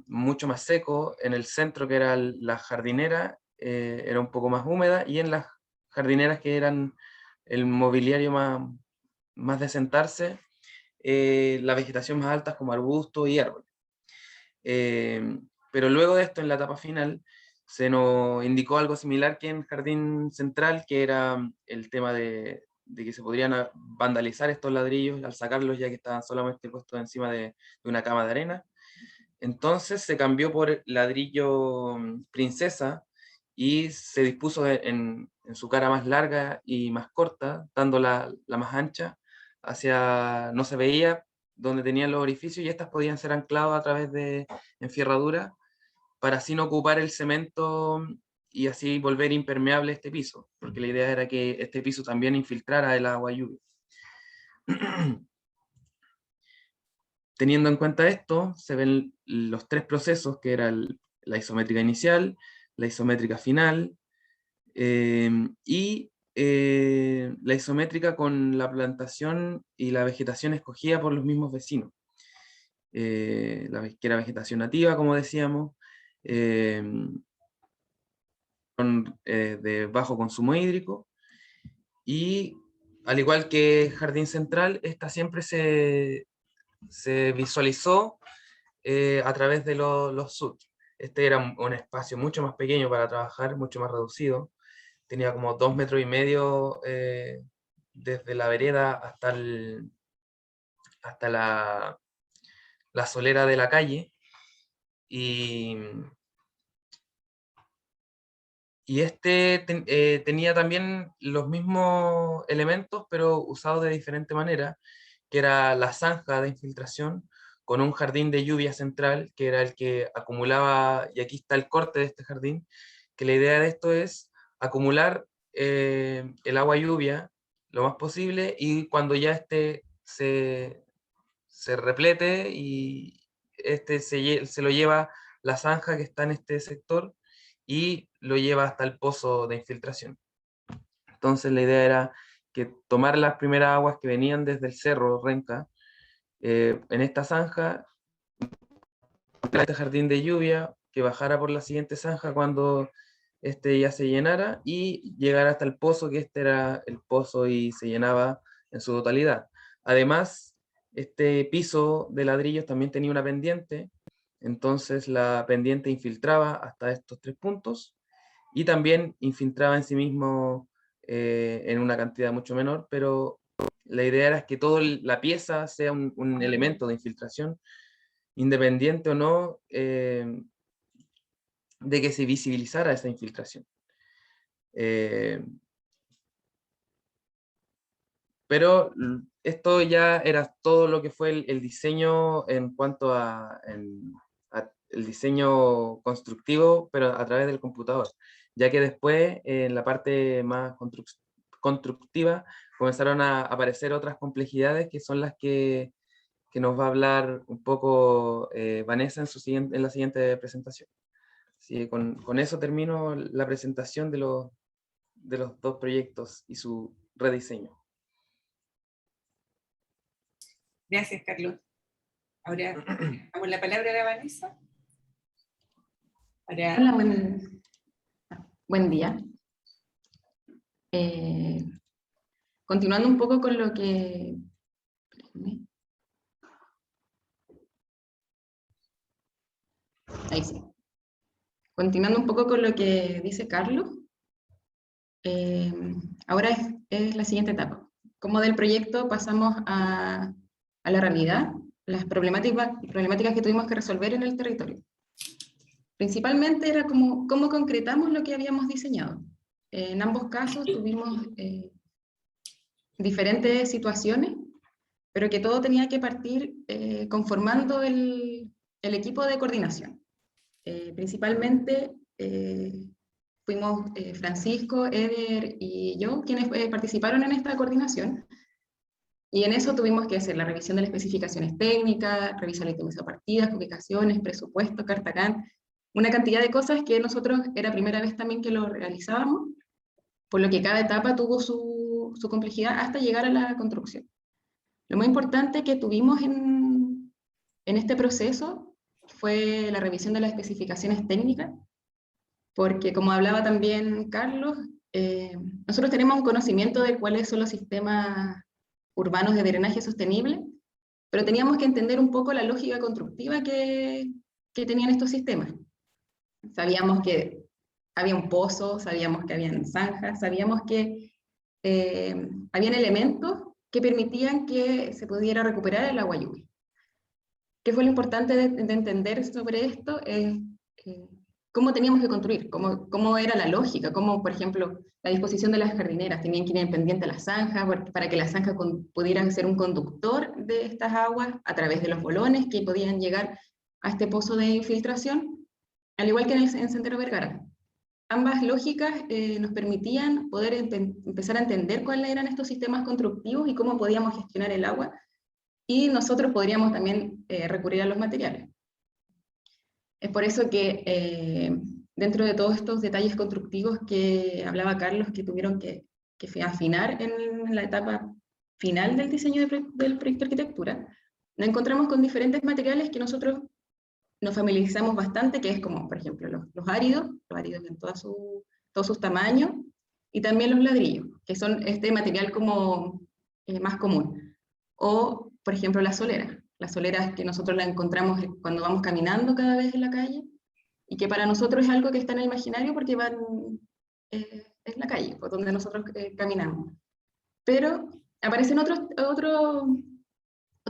mucho más seco, en el centro, que era la jardinera, era un poco más húmeda, y en las jardineras, que eran el mobiliario más de sentarse, la vegetación más alta, como arbustos y árboles. Pero luego de esto, en la etapa final, se nos indicó algo similar que en Jardín Central, que era el tema de que se podrían vandalizar estos ladrillos al sacarlos, ya que estaban solamente puestos encima de una cama de arena. Entonces se cambió por ladrillo princesa y se dispuso en su cara más larga y más corta, dando la más ancha no se veía donde tenían los orificios, y estas podían ser ancladas a través de enfierradura para así no ocupar el cemento y así volver impermeable este piso, porque la idea era que este piso también infiltrara el agua lluvia. Teniendo en cuenta esto, se ven los 3 procesos, que era la isométrica inicial, la isométrica final, y la isométrica con la plantación y la vegetación escogida por los mismos vecinos, que era vegetación nativa, como decíamos, de bajo consumo hídrico, y al igual que Jardín Central, esta siempre se visualizó a través de los SUT. Este era un espacio mucho más pequeño para trabajar, mucho más reducido. Tenía como 2,5 metros desde la vereda hasta la solera de la calle. Y este tenía también los mismos elementos, pero usados de diferente manera, que era la zanja de infiltración con un jardín de lluvia central, que era el que acumulaba, y aquí está el corte de este jardín, que la idea de esto es acumular el agua lluvia lo más posible, y cuando ya se replete, y se lo lleva la zanja que está en este sector y lo lleva hasta el pozo de infiltración. Entonces la idea era que tomar las primeras aguas que venían desde el cerro Renca, en esta zanja, este jardín de lluvia, que bajara por la siguiente zanja cuando este ya se llenara, y llegara hasta el pozo, que este era el pozo y se llenaba en su totalidad. Además, este piso de ladrillos también tenía una pendiente, entonces la pendiente infiltraba hasta estos 3 puntos, y también infiltraba en sí mismo en una cantidad mucho menor, pero la idea era que toda la pieza sea un elemento de infiltración, independiente o no de que se visibilizara esa infiltración. Pero esto ya era todo lo que fue el diseño en cuanto a el diseño constructivo, pero a través del computador, ya que después en la parte más constructiva, comenzaron a aparecer otras complejidades que son las que nos va a hablar un poco Vanessa en la siguiente presentación. Así que con eso termino la presentación de los dos proyectos y su rediseño. Gracias, Carlos. Ahora damos la palabra a la Vanessa. Hola, buen día. Continuando un poco con lo que... Ahí sí. Continuando un poco con lo que dice Carlos, ahora es la siguiente etapa. Como del proyecto pasamos a la realidad, las problemáticas que tuvimos que resolver en el territorio. Principalmente era cómo concretamos lo que habíamos diseñado. En ambos casos tuvimos diferentes situaciones, pero que todo tenía que partir conformando el equipo de coordinación. Principalmente fuimos Francisco, Eder y yo quienes participaron en esta coordinación, y en eso tuvimos que hacer la revisión de las especificaciones técnicas, revisar el ítems de partidas, ubicaciones, presupuesto, carta CAN, una cantidad de cosas que nosotros era primera vez también que lo realizábamos, por lo que cada etapa tuvo su complejidad hasta llegar a la construcción. Lo más importante que tuvimos en este proceso fue la revisión de las especificaciones técnicas, porque como hablaba también Carlos, nosotros tenemos un conocimiento de cuáles son los sistemas urbanos de drenaje sostenible, pero teníamos que entender un poco la lógica constructiva que tenían estos sistemas. Sabíamos que había un pozo, sabíamos que habían zanjas, sabíamos que habían elementos que permitían que se pudiera recuperar el agua lluvia. ¿Qué fue lo importante de entender sobre esto? Cómo teníamos que construir, cómo era la lógica, cómo, por ejemplo, la disposición de las jardineras, tenían que ir en pendiente a la zanja, para que la zanja pudiera ser un conductor de estas aguas a través de los bolones que podían llegar a este pozo de infiltración, al igual que en Sendero Vergara. Ambas lógicas nos permitían poder empezar a entender cuáles eran estos sistemas constructivos y cómo podíamos gestionar el agua, y nosotros podríamos también recurrir a los materiales. Es por eso que dentro de todos estos detalles constructivos que hablaba Carlos, que tuvieron que afinar en la etapa final del diseño del proyecto de arquitectura, nos encontramos con diferentes materiales que nosotros nos familiarizamos bastante, que es como, por ejemplo, los áridos en todos sus tamaños, y también los ladrillos, que son este material como más común. O, por ejemplo, las soleras que nosotros las encontramos cuando vamos caminando cada vez en la calle, y que para nosotros es algo que está en el imaginario porque van en la calle, por donde nosotros caminamos. Pero aparecen otros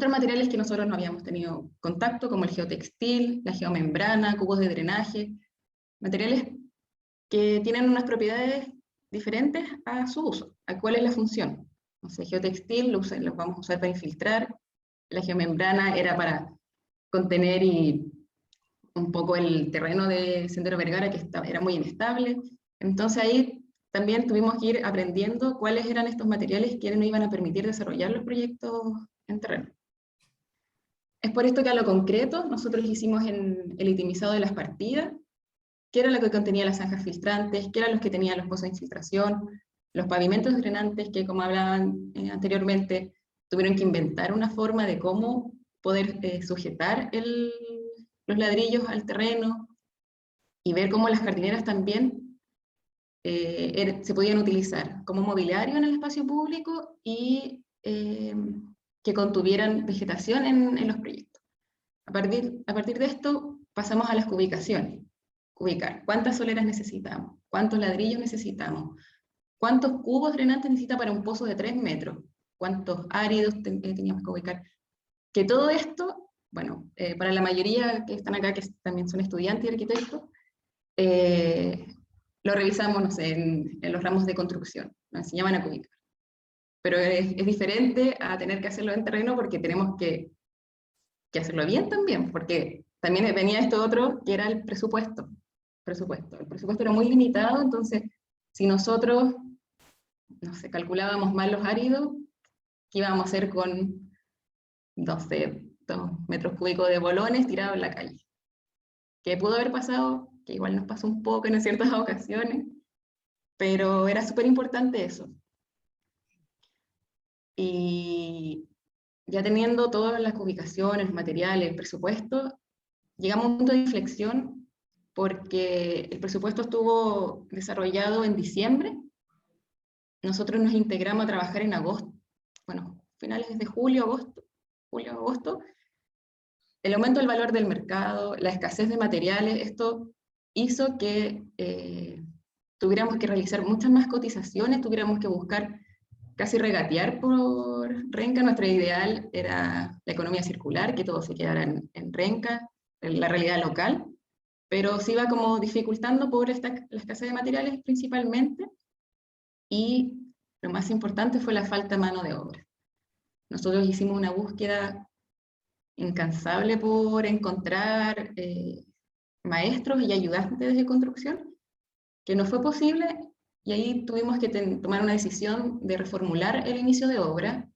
materiales que nosotros no habíamos tenido contacto, como el geotextil, la geomembrana, cubos de drenaje, materiales que tienen unas propiedades diferentes a su uso, a cuál es la función. No sé, geotextil lo vamos a usar para infiltrar, la geomembrana era para contener un poco el terreno de Sendero Vergara, que era muy inestable. Entonces ahí también tuvimos que ir aprendiendo cuáles eran estos materiales que nos iban a permitir desarrollar los proyectos en terreno. Es por esto que a lo concreto nosotros hicimos el itemizado de las partidas, qué era lo que contenía las zanjas filtrantes, qué eran los que tenían los pozos de infiltración, los pavimentos drenantes que, como hablaban anteriormente, tuvieron que inventar una forma de cómo poder sujetar los ladrillos al terreno, y ver cómo las jardineras también se podían utilizar como mobiliario en el espacio público y que contuvieran vegetación en los proyectos. A partir de esto pasamos a las ubicaciones. Ubicar cuántas soleras necesitamos, cuántos ladrillos necesitamos, cuántos cubos drenantes necesita para un pozo de 3 metros, cuántos áridos teníamos que ubicar. Que todo esto, bueno, para la mayoría que están acá, que también son estudiantes y arquitectos, lo revisamos, no sé, en los ramos de construcción, nos enseñaban a ubicar. Pero es diferente a tener que hacerlo en terreno, porque tenemos que hacerlo bien también, porque también venía esto otro, que era el presupuesto. El presupuesto era muy limitado, entonces si nosotros no sé, calculábamos mal los áridos, ¿qué íbamos a hacer con, no sé, 2 metros cúbicos de bolones tirados en la calle? ¿Qué pudo haber pasado? Que igual nos pasó un poco en ciertas ocasiones, pero era súper importante eso. Y ya teniendo todas las ubicaciones, los materiales, el presupuesto, llegamos a un punto de inflexión porque el presupuesto estuvo desarrollado en diciembre. Nosotros nos integramos a trabajar en agosto, bueno, finales de julio, agosto. El aumento del valor del mercado, la escasez de materiales, esto hizo que tuviéramos que realizar muchas más cotizaciones, tuviéramos que buscar casi regatear por Renca. Nuestro ideal era la economía circular, que todo se quedara en Renca, en la realidad local, pero se iba como dificultando por la escasez de materiales principalmente, y lo más importante fue la falta de mano de obra. Nosotros hicimos una búsqueda incansable por encontrar maestros y ayudantes de construcción, que no fue posible, y ahí tuvimos que tomar una decisión de reformular el inicio de obra,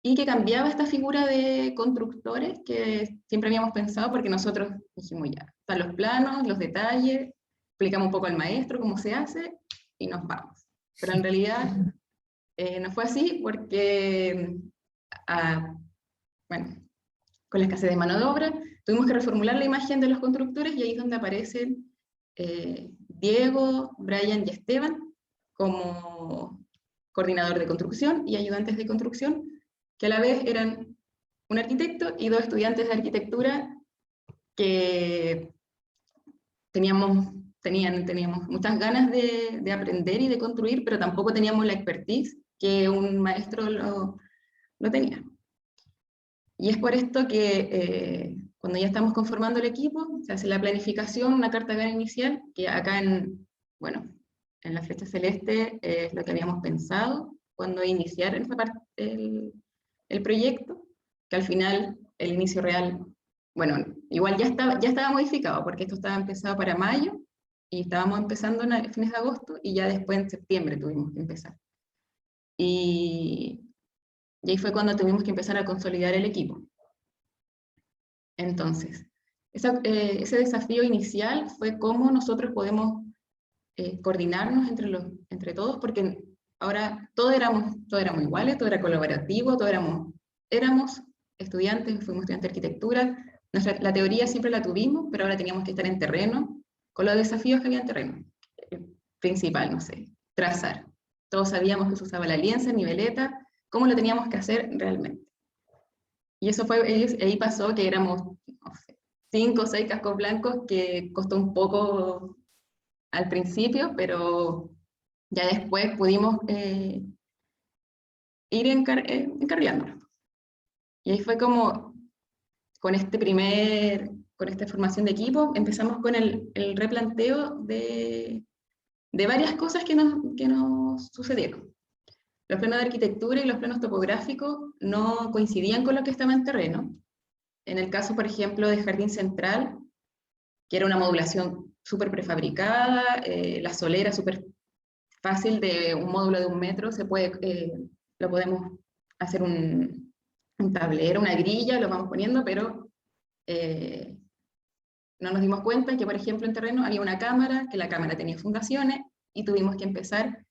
y que cambiaba esta figura de constructores que siempre habíamos pensado, porque nosotros dijimos ya, están los planos, los detalles, explicamos un poco al maestro cómo se hace, y nos vamos. Pero en realidad no fue así, porque bueno, con la escasez de mano de obra, tuvimos que reformular la imagen de los constructores, y ahí es donde aparecen Diego, Brian y Esteban como coordinador de construcción y ayudantes de construcción, que a la vez eran un arquitecto y 2 estudiantes de arquitectura que teníamos muchas ganas de aprender y de construir, pero tampoco teníamos la expertise que un maestro lo tenía. Y es por esto que cuando ya estamos conformando el equipo, se hace la planificación, una carta de inicial, que acá en la flecha celeste es lo que habíamos pensado cuando iniciar esa parte, el proyecto, que al final el inicio real, bueno, igual ya estaba modificado, porque esto estaba empezado para mayo, y estábamos empezando a fines de agosto, y ya después en septiembre tuvimos que empezar. Y ahí fue cuando tuvimos que empezar a consolidar el equipo. Entonces, ese desafío inicial fue cómo nosotros podemos coordinarnos entre todos, porque ahora todos éramos iguales, todo era colaborativo, éramos estudiantes, fuimos estudiantes de arquitectura, la teoría siempre la tuvimos, pero ahora teníamos que estar en terreno, con los desafíos que había en terreno. Principal, no sé, trazar. Todos sabíamos que se usaba la lienza, niveleta, cómo lo teníamos que hacer realmente. Y eso fue, ahí pasó que éramos, no sé, 5 o 6 cascos blancos, que costó un poco al principio, pero ya después pudimos ir encarrilándonos. Y ahí fue como, con esta formación de equipo, empezamos con el replanteo de varias cosas que nos sucedieron. Los planos de arquitectura y los planos topográficos no coincidían con lo que estaba en terreno. En el caso, por ejemplo, de Jardín Central, que era una modulación súper prefabricada, la solera súper fácil, de un módulo de 1 metro, lo podemos hacer un tablero, una grilla, lo vamos poniendo, pero no nos dimos cuenta que, por ejemplo, en terreno había una cámara, que la cámara tenía fundaciones, y tuvimos que empezar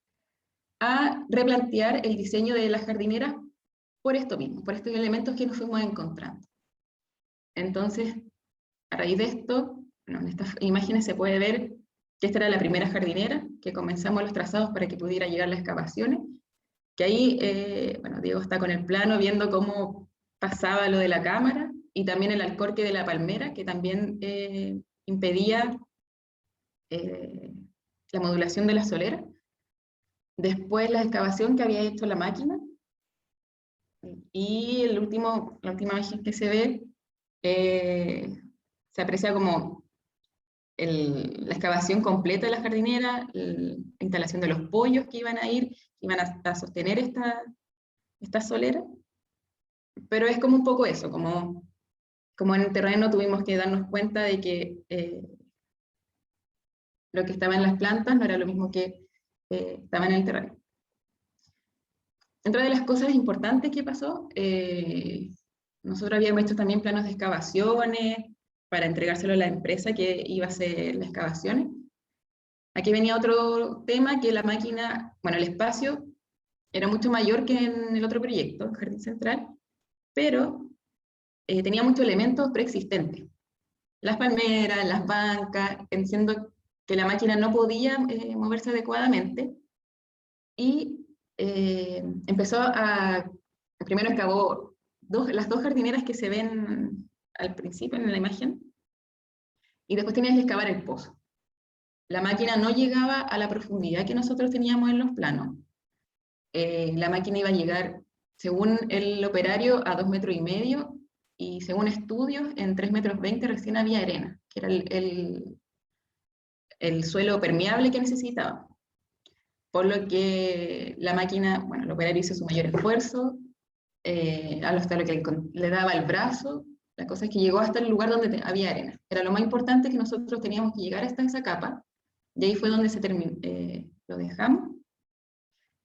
a replantear el diseño de las jardineras por esto mismo, por estos elementos que nos fuimos encontrando. Entonces, a raíz de esto, en estas imágenes se puede ver que esta era la primera jardinera, que comenzamos los trazados para que pudiera llegar las excavaciones, que ahí, Diego está con el plano viendo cómo pasaba lo de la cámara, y también el alcorque de la palmera, que también impedía la modulación de la solera. Después la excavación que había hecho la máquina, y la última imagen que se ve, se aprecia como la excavación completa de la jardinera, la instalación de los pollos que iban a sostener esta solera. Pero es como un poco eso, como en el terreno tuvimos que darnos cuenta de que lo que estaba en las plantas no era lo mismo que estaba en el terreno. otra de las cosas importantes que pasó, nosotros habíamos hecho también planos de excavaciones para entregárselo a la empresa que iba a hacer las excavaciones. Aquí venía otro tema, que la máquina, bueno, el espacio era mucho mayor que en el otro proyecto, Jardín Central, pero tenía muchos elementos preexistentes. Las palmeras, las bancas, siendo que la máquina no podía moverse adecuadamente, y empezó primero excavó las dos jardineras que se ven al principio en la imagen, y después tenía que excavar el pozo. La máquina no llegaba a la profundidad que nosotros teníamos en los planos. La máquina iba a llegar, según el operario, a 2,5 metros, y según estudios, en 3,20 metros recién había arena, que era el suelo permeable que necesitaba. Por lo que la máquina, bueno, el operario hizo su mayor esfuerzo, hasta lo que le daba el brazo. La cosa es que llegó hasta el lugar donde había arena. Era lo más importante, que nosotros teníamos que llegar hasta esa capa, y ahí fue donde lo dejamos.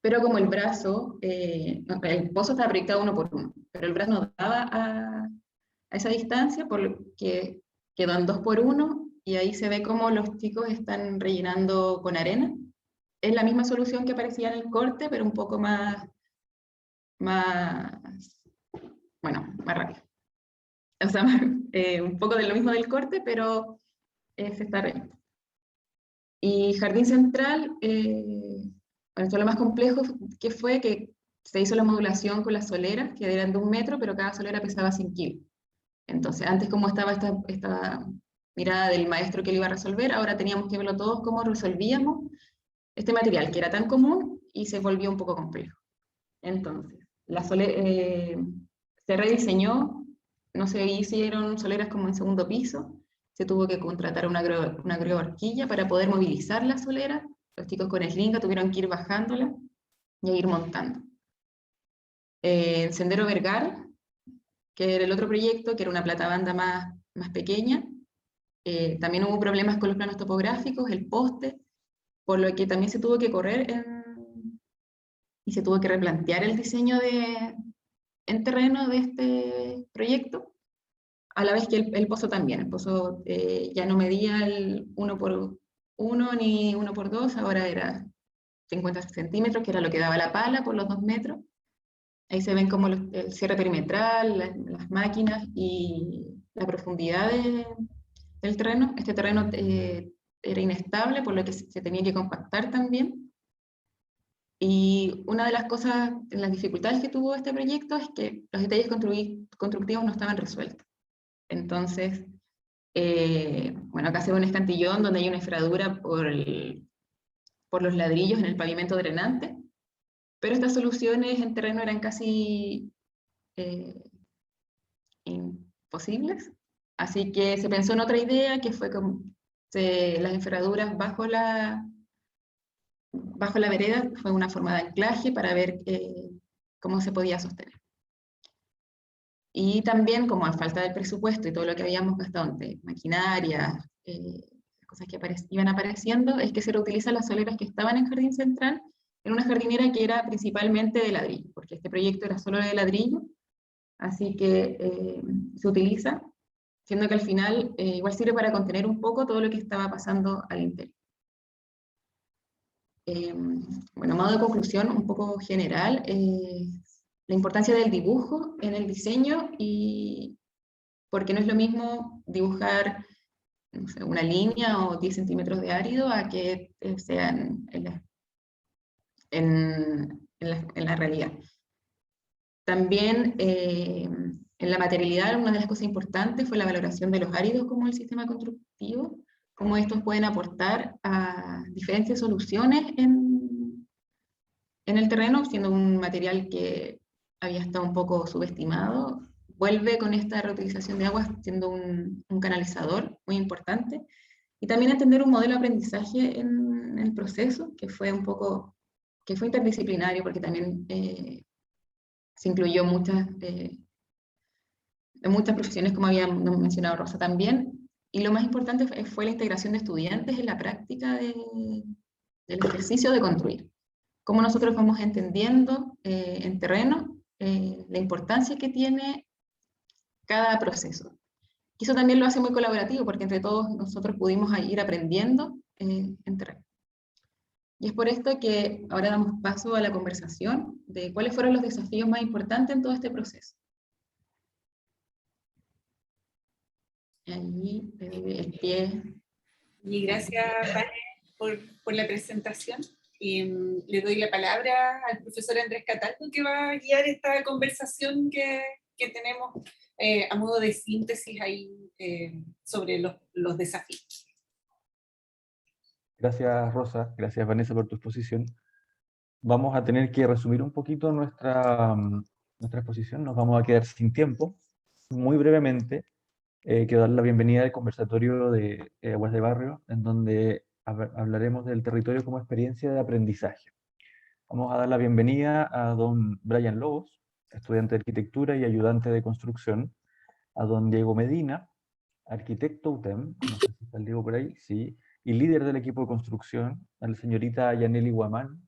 Pero como el brazo, el pozo estaba proyectado 1 por 1, pero el brazo no daba a esa distancia, por lo que quedó en 2 por 1, y ahí se ve cómo los chicos están rellenando con arena. Es la misma solución que aparecía en el corte, pero un poco más rápido. O sea, un poco de lo mismo del corte, pero se está rellenando. Y Jardín Central, bueno, esto es lo más complejo, que fue que se hizo la modulación con las soleras, que eran de 1 metro, pero cada solera pesaba 100 kilos. Entonces, antes, como estaba esta mirada del maestro que lo iba a resolver, ahora teníamos que verlo todos cómo resolvíamos este material, que era tan común, y se volvió un poco complejo. Entonces, se rediseñó, no se hicieron soleras como en segundo piso, se tuvo que contratar una grúa-horquilla para poder movilizar la solera. Los chicos con eslinga tuvieron que ir bajándola y ir montando. El Sendero Vergara, que era el otro proyecto, que era una platabanda más pequeña, también hubo problemas con los planos topográficos, el poste, por lo que también se tuvo que correr y se tuvo que replantear el diseño en terreno de este proyecto, a la vez que el pozo también. El pozo ya no medía el 1 por 1 ni 1 por 2, ahora era 50 centímetros, que era lo que daba la pala por los 2 metros. Ahí se ven como el cierre perimetral, las máquinas y la profundidad del terreno. Este terreno era inestable, por lo que se tenía que compactar también. Y una de las cosas, las dificultades que tuvo este proyecto, es que los detalles constructivos no estaban resueltos. Entonces, bueno, acá se ve un escantillón donde hay una herradura por los ladrillos en el pavimento drenante, pero estas soluciones en terreno eran casi imposibles, así que se pensó en otra idea, que fue como las enferraduras bajo la vereda, fue una forma de anclaje para ver cómo se podía sostener. Y también, como a falta del presupuesto y todo lo que habíamos gastado de maquinaria, cosas que iban apareciendo, es que se reutilizan las soleras que estaban en Jardín Central en una jardinera que era principalmente de ladrillo, porque este proyecto era solo de ladrillo, así que se utiliza, siendo que al final igual sirve para contener un poco todo lo que estaba pasando al interior. Bueno, modo de conclusión un poco general, la importancia del dibujo en el diseño, y porque no es lo mismo dibujar, no sé, una línea o 10 centímetros de árido a que sean en la realidad. También en la materialidad, una de las cosas importantes fue la valoración de los áridos como el sistema constructivo, cómo estos pueden aportar a diferentes soluciones en el terreno, siendo un material que había estado un poco subestimado. Vuelve con esta reutilización de aguas siendo un canalizador muy importante, y también entender un modelo de aprendizaje en el proceso, que fue interdisciplinario, porque también se incluyó muchas profesiones, como había mencionado Rosa también, y lo más importante fue la integración de estudiantes en la práctica del ejercicio de construir. cómo nosotros vamos entendiendo en terreno la importancia que tiene cada proceso. Y eso también lo hace muy colaborativo, porque entre todos nosotros pudimos ir aprendiendo en terreno. Y es por esto que ahora damos paso a la conversación de cuáles fueron los desafíos más importantes en todo este proceso. Ahí el pie. Y gracias, Vane, por la presentación. Y le doy la palabra al profesor Andrés Cataldo, que va a guiar esta conversación que tenemos a modo de síntesis ahí sobre los desafíos. Gracias, Rosa. Gracias, Vanessa, por tu exposición. Vamos a tener que resumir un poquito nuestra exposición. Nos vamos a quedar sin tiempo. Muy brevemente, quiero dar la bienvenida al conversatorio de Aguas de Barrio, en donde hablaremos del territorio como experiencia de aprendizaje. Vamos a dar la bienvenida a don Brian Lobos, estudiante de arquitectura y ayudante de construcción, a don Diego Medina, arquitecto UTEM, no sé si está el Diego por ahí, sí, y líder del equipo de construcción, a la señorita Yaneli Guamán,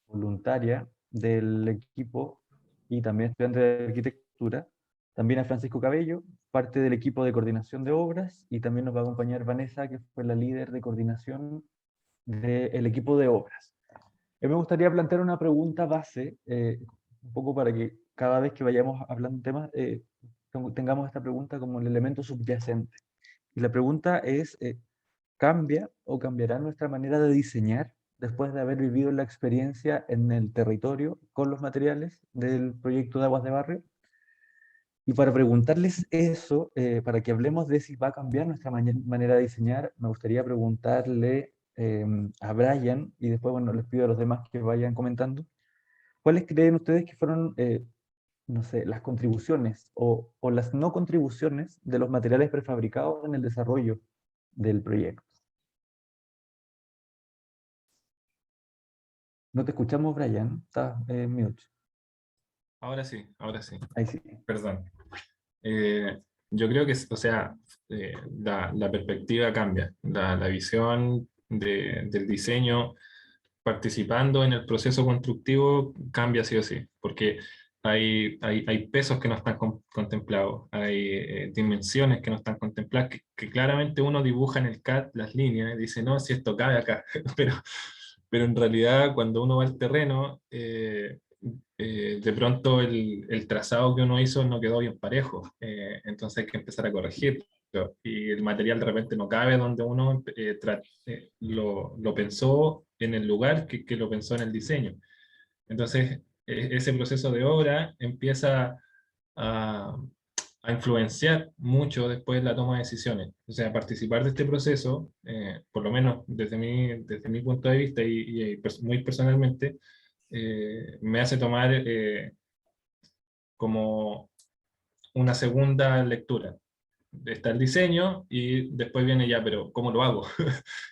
voluntaria del equipo y también estudiante de arquitectura, también a Francisco Cabello, parte del equipo de coordinación de obras, y también nos va a acompañar Vanessa, que fue la líder de coordinación del equipo de obras. Me gustaría plantear una pregunta base, un poco para que cada vez que vayamos hablando de temas, tengamos esta pregunta como el elemento subyacente. Y la pregunta es, ¿cambia o cambiará nuestra manera de diseñar después de haber vivido la experiencia en el territorio con los materiales del proyecto de Aguas de Barrio? Y para preguntarles eso, para que hablemos de si va a cambiar nuestra manera de diseñar, me gustaría preguntarle a Brian, y después, bueno, les pido a los demás que vayan comentando, ¿cuáles creen ustedes que fueron, no sé, las contribuciones o las no contribuciones de los materiales prefabricados en el desarrollo del proyecto? No te escuchamos, Brian. Estás en mute. Ahora sí, ahora sí. Ahí sí. Perdón. Yo creo que, o sea, la perspectiva cambia, la visión del diseño participando en el proceso constructivo cambia sí o sí, porque hay pesos que no están contemplados, hay dimensiones que no están contempladas, que claramente uno dibuja en el CAD las líneas y dice, no, si esto cabe acá, pero en realidad cuando uno va al terreno, de pronto el trazado que uno hizo no quedó bien parejo, entonces hay que empezar a corregir. Y el material de repente no cabe donde uno lo pensó en el lugar que lo pensó en el diseño. Entonces, ese proceso de obra empieza a, a influenciar mucho después la toma de decisiones. O sea, participar de este proceso, por lo menos desde mi punto de vista y muy personalmente, me hace tomar como una segunda lectura. Está el diseño y después viene ya, pero ¿cómo lo hago?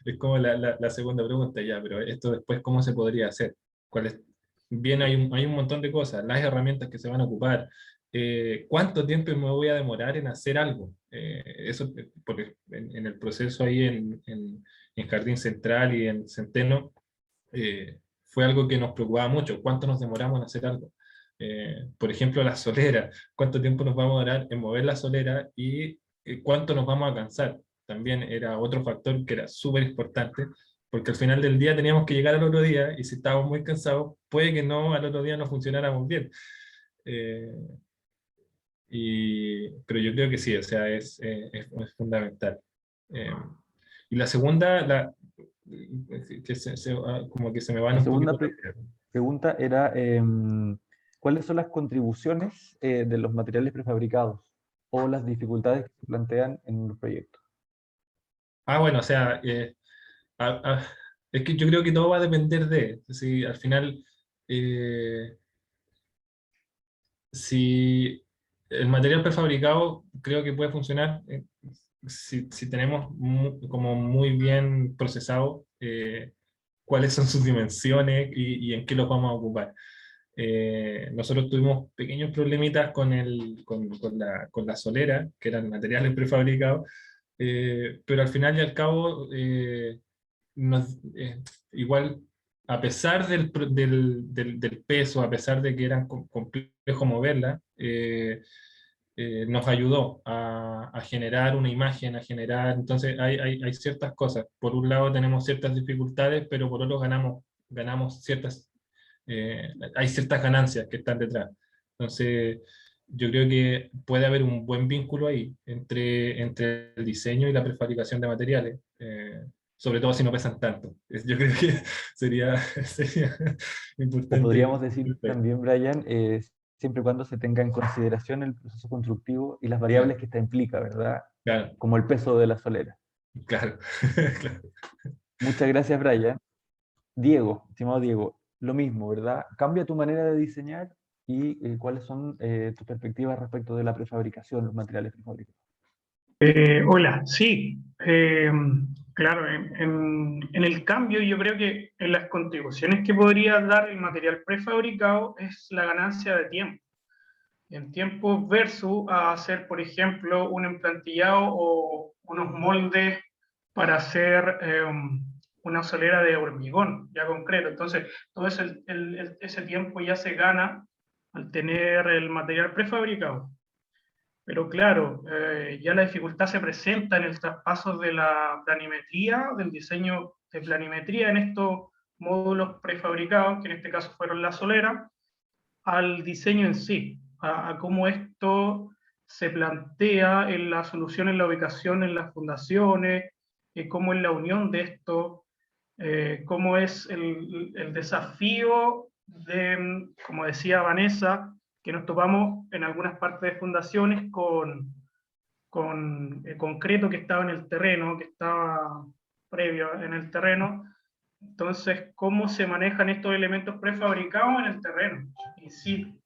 Es como la segunda pregunta, ya, pero esto después, ¿cómo se podría hacer? ¿Cuál es? Bien, hay un montón de cosas, las herramientas que se van a ocupar, ¿cuánto tiempo me voy a demorar en hacer algo? Eso, porque en el proceso ahí en Jardín Central y en Centeno, fue algo que nos preocupaba mucho, ¿cuánto nos demoramos en hacer algo? Por ejemplo, la solera, ¿cuánto tiempo nos vamos a demorar en mover la solera y cuánto nos vamos a cansar? También era otro factor que era súper importante, porque al final del día teníamos que llegar al otro día y si estábamos muy cansados, puede que no al otro día no funcionáramos bien. Pero yo creo que sí, o sea, es fundamental. Y la segunda, como que se me van La un segunda poquito. pregunta era, ¿cuáles son las contribuciones de los materiales prefabricados o las dificultades que se plantean en el proyecto? Bueno, o sea, es que yo creo que todo va a depender de, si al final, si el material prefabricado creo que puede funcionar si tenemos como muy bien procesado cuáles son sus dimensiones y en qué los vamos a ocupar. Nosotros tuvimos pequeños problemitas con la solera, que eran materiales prefabricados, pero al final y al cabo igual a pesar del peso, a pesar de que era complejo moverla, nos ayudó a generar una imagen, a generar, entonces hay ciertas cosas. Por un lado tenemos ciertas dificultades, pero por otro ganamos ciertas, hay ciertas ganancias que están detrás. Entonces, yo creo que puede haber un buen vínculo ahí entre el diseño y la prefabricación de materiales, sobre todo si no pesan tanto. Yo creo que sería O importante. podríamos decir también, Brian, siempre y cuando se tenga en consideración el proceso constructivo y las variables que esta implica, ¿verdad? Claro, Como el peso de la solera. claro, claro. Muchas gracias, Brian. Diego, estimado Diego, lo mismo, ¿verdad? Cambia tu manera de diseñar y cuáles son tus perspectivas respecto de la prefabricación, los materiales prefabricados. Hola, sí, claro, en el cambio yo creo que en las contribuciones que podría dar el material prefabricado es la ganancia de tiempo. En tiempo versus a hacer, por ejemplo, un emplantillado o unos moldes para hacer una solera de hormigón ya concreto. Entonces, todo ese tiempo ya se gana al tener el material prefabricado. Pero claro, ya la dificultad se presenta en el traspaso de la planimetría, del diseño de planimetría en estos módulos prefabricados, que en este caso fueron la solera, al diseño en sí, a cómo esto se plantea en la solución, en la ubicación, en las fundaciones, cómo es la unión de esto, cómo es el desafío de, como decía Vanessa, que nos topamos en algunas partes de fundaciones con el concreto que estaba en el terreno, que estaba previo en el terreno. Entonces, ¿cómo se manejan estos elementos prefabricados en el terreno, in situ?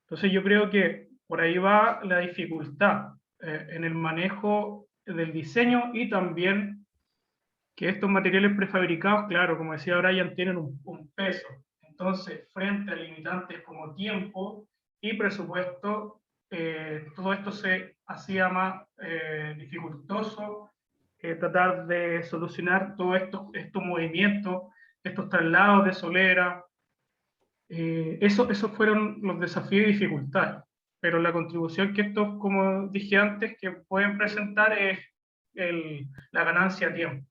Entonces, yo creo que por ahí va la dificultad en el manejo del diseño y también que estos materiales prefabricados, claro, como decía Brian, tienen un peso. Entonces, frente a limitantes como tiempo y presupuesto, todo esto se hacía más dificultoso, tratar de solucionar todos estos movimientos, estos traslados de solera. Esos fueron los desafíos y dificultades. Pero la contribución que estos, como dije antes, que pueden presentar es la ganancia a tiempo.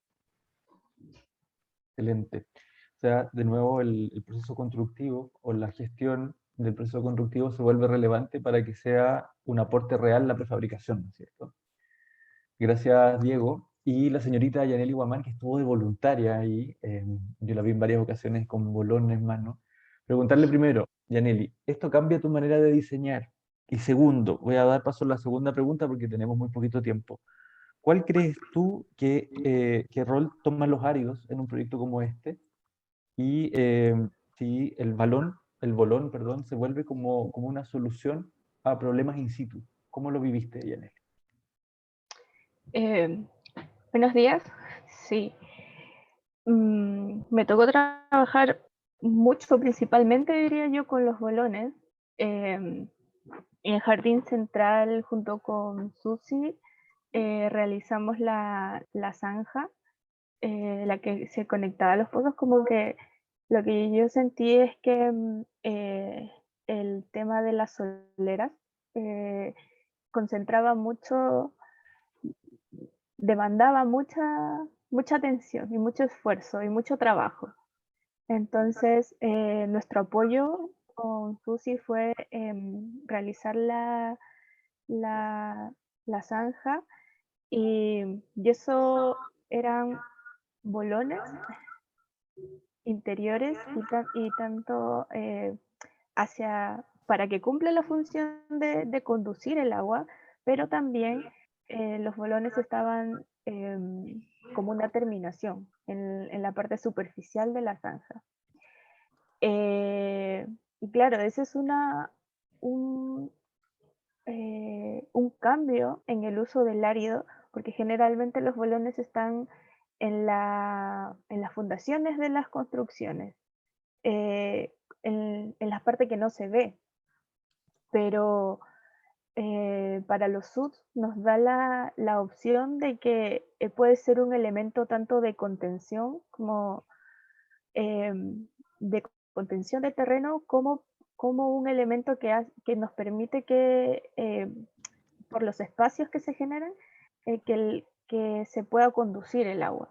Excelente. O sea, de nuevo, el proceso constructivo o la gestión del proceso constructivo se vuelve relevante para que sea un aporte real la prefabricación, ¿no es cierto? Gracias, Diego. Y la señorita Yaneli Guamán, que estuvo de voluntaria ahí, yo la vi en varias ocasiones con bolones en mano. Preguntarle primero, Yaneli, ¿esto cambia tu manera de diseñar? Y segundo, voy a dar paso a la segunda pregunta porque tenemos muy poquito tiempo. ¿Cuál crees tú qué rol toman los áridos en un proyecto como este? Y si el bolón, perdón, se vuelve como una solución a problemas in situ. ¿Cómo lo viviste, Yaneli? Buenos días. Sí. Me tocó trabajar mucho, principalmente diría yo, con los bolones. En Jardín Central, junto con Susi, realizamos la zanja, la que se conectaba a los pozos. Como que lo que yo sentí es que el tema de las soleras concentraba mucho, demandaba mucha atención y mucho esfuerzo y mucho trabajo. Entonces, nuestro apoyo con Susi fue realizar la zanja, y eso eran bolones interiores y tanto para que cumpla la función de conducir el agua, pero también los bolones estaban como una terminación en la parte superficial de la zanja. Y claro, ese es un cambio en el uso del árido, porque generalmente los bolones están en las fundaciones de las construcciones, en la parte que no se ve, pero para los SUDs nos da la opción de que puede ser un elemento tanto de contención de contención de terreno como un elemento que nos permite que, por los espacios que se generan, que se pueda conducir el agua.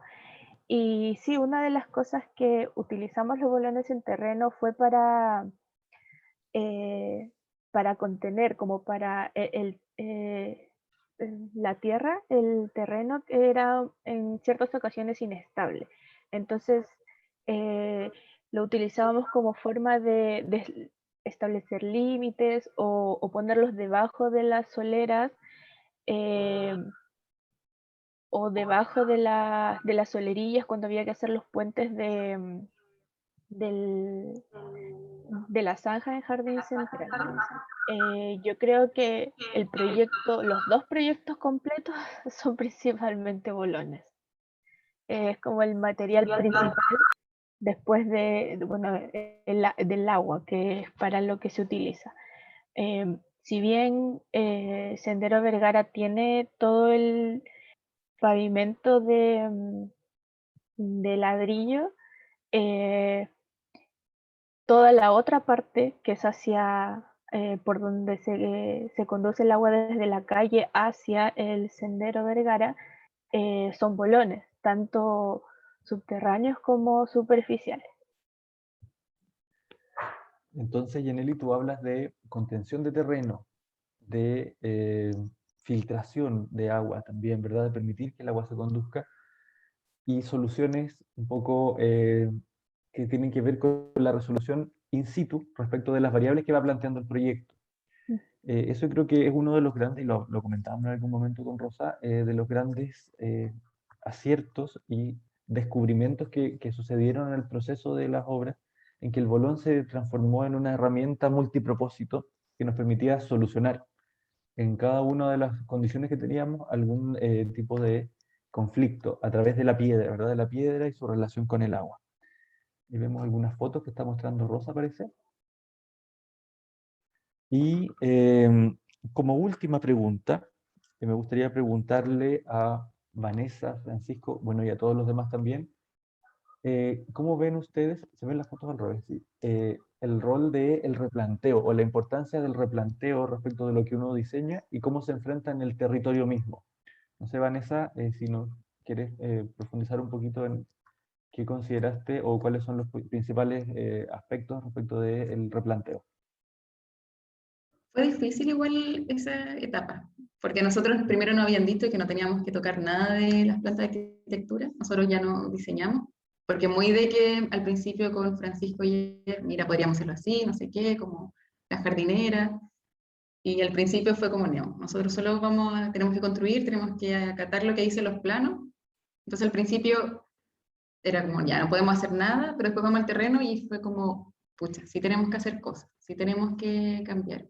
Y sí, una de las cosas que utilizamos los bolones en terreno fue para contener, como para la tierra, el terreno era en ciertas ocasiones inestable. Entonces, lo utilizábamos como forma de establecer límites o ponerlos debajo de las soleras, o debajo de las solerillas cuando había que hacer los puentes de la zanja en Jardín Central. Yo creo que los dos proyectos completos son principalmente bolones. Es como el material principal después del agua, que es para lo que se utiliza. Si bien Sendero Vergara tiene todo el pavimento de ladrillo, toda la otra parte, que es hacia por donde se conduce el agua desde la calle hacia el Sendero Vergara, son bolones, tanto subterráneos como superficiales. Entonces, Yaneli, tú hablas de contención de terreno, de filtración de agua también, ¿verdad? De permitir que el agua se conduzca, y soluciones un poco que tienen que ver con la resolución in situ respecto de las variables que va planteando el proyecto. Eso creo que es uno de los grandes, y lo comentábamos en algún momento con Rosa, de los grandes aciertos y descubrimientos que sucedieron en el proceso de las obras, en que el bolón se transformó en una herramienta multipropósito que nos permitía solucionar en cada una de las condiciones que teníamos algún tipo de conflicto a través de la piedra, ¿verdad? De la piedra y su relación con el agua. Y vemos algunas fotos que está mostrando Rosa, parece. Y como última pregunta, me gustaría preguntarle a Vanessa, Francisco, bueno, y a todos los demás también, ¿cómo ven ustedes, se ven las fotos al revés, ¿sí? El rol del replanteo o la importancia del replanteo respecto de lo que uno diseña y cómo se enfrenta en el territorio mismo? No sé, Vanessa, si nos quieres profundizar un poquito en qué consideraste o cuáles son los principales aspectos respecto del replanteo. Fue difícil igual esa etapa, porque nosotros primero nos habían dicho que no teníamos que tocar nada de las plantas de arquitectura, nosotros ya no diseñamos, porque muy de que al principio con Francisco y él, mira, podríamos hacerlo así, no sé qué, como la jardinera, y al principio fue como, no, nosotros solo tenemos que construir, tenemos que acatar lo que dicen los planos, entonces al principio era como, ya no podemos hacer nada, pero después vamos al terreno y fue como, pucha, sí tenemos que hacer cosas, sí tenemos que cambiar.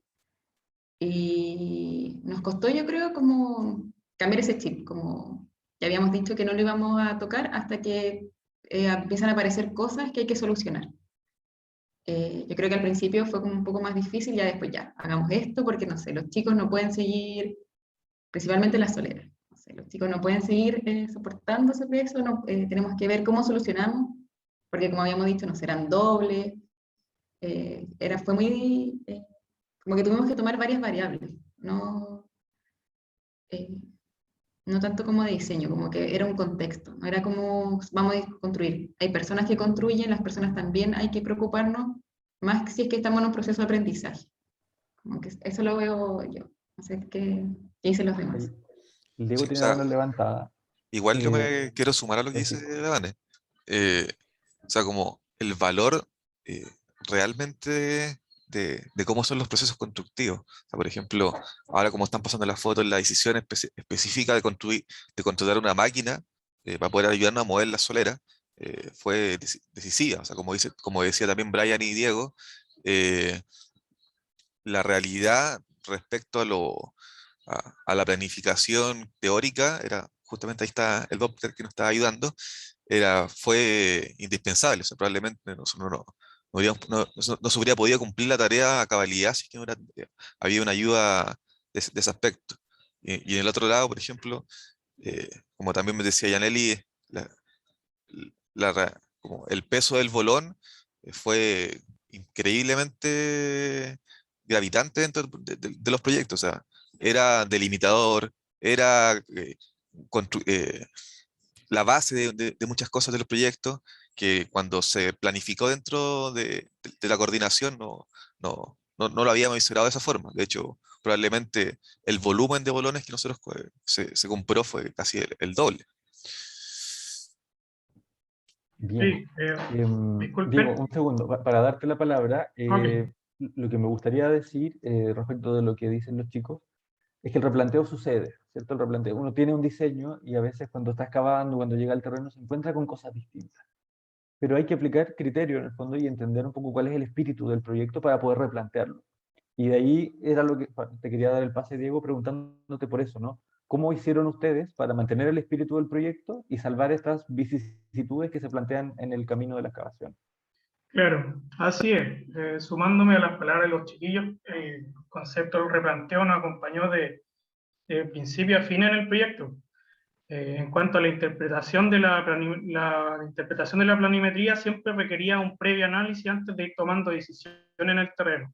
Y nos costó, yo creo, como cambiar ese chip, como ya habíamos dicho que no lo íbamos a tocar hasta que empiezan a aparecer cosas que hay que solucionar. Yo creo que al principio fue como un poco más difícil, ya después ya, hagamos esto porque, no sé, los chicos no pueden seguir, principalmente las soleras, no sé, los chicos no pueden seguir soportando ese peso, no, tenemos que ver cómo solucionamos, porque como habíamos dicho, no serán dobles, fue muy... como que tuvimos que tomar varias variables, no tanto como de diseño, como que era un contexto, no era como vamos a construir. Hay personas que construyen, las personas también hay que preocuparnos, más si es que estamos en un proceso de aprendizaje. Como que eso lo veo yo, no sé qué dicen los demás. El Diego Sí, o tiene la sea, mano levantada. igual yo me quiero sumar a lo que dice Francisco. Vane. O sea, como el valor realmente de cómo son los procesos constructivos. O sea, por ejemplo, ahora como están pasando las fotos, la decisión específica de contratar una máquina para poder ayudarnos a mover la solera fue decisiva. O sea, como decía también Brian y Diego, eh, la realidad respecto a la planificación teórica era justamente ahí está el Doppler que nos estaba ayudando, fue indispensable. O sea, probablemente no se hubiera podido cumplir la tarea a cabalidad si es que no había una ayuda de ese aspecto. Y en el otro lado, por ejemplo, como también me decía Yaneli, la, como el peso del bolón fue increíblemente gravitante dentro de los proyectos. O sea, era delimitador, era la base de muchas cosas de los proyectos, que cuando se planificó dentro de la coordinación no lo habíamos considerado de esa forma. De hecho, probablemente el volumen de bolones que nosotros se compró fue casi el doble. Bien. Sí, Diego, disculpen. un segundo, para darte la palabra, Ok. lo que me gustaría decir respecto de lo que dicen los chicos, es que el replanteo sucede, ¿cierto? El replanteo. Uno tiene un diseño y a veces cuando está excavando, cuando llega al terreno, se encuentra con cosas distintas. Pero hay que aplicar criterio en el fondo y entender un poco cuál es el espíritu del proyecto para poder replantearlo. Y de ahí era lo que te quería dar el pase, Diego, preguntándote por eso, ¿no? ¿Cómo hicieron ustedes para mantener el espíritu del proyecto y salvar estas vicisitudes que se plantean en el camino de la excavación? Claro, así es. Sumándome a las palabras de los chiquillos, el concepto del replanteo nos acompañó de principio a fin en el proyecto. En cuanto a la interpretación de la interpretación de la planimetría, siempre requería un previo análisis antes de ir tomando decisiones en el terreno.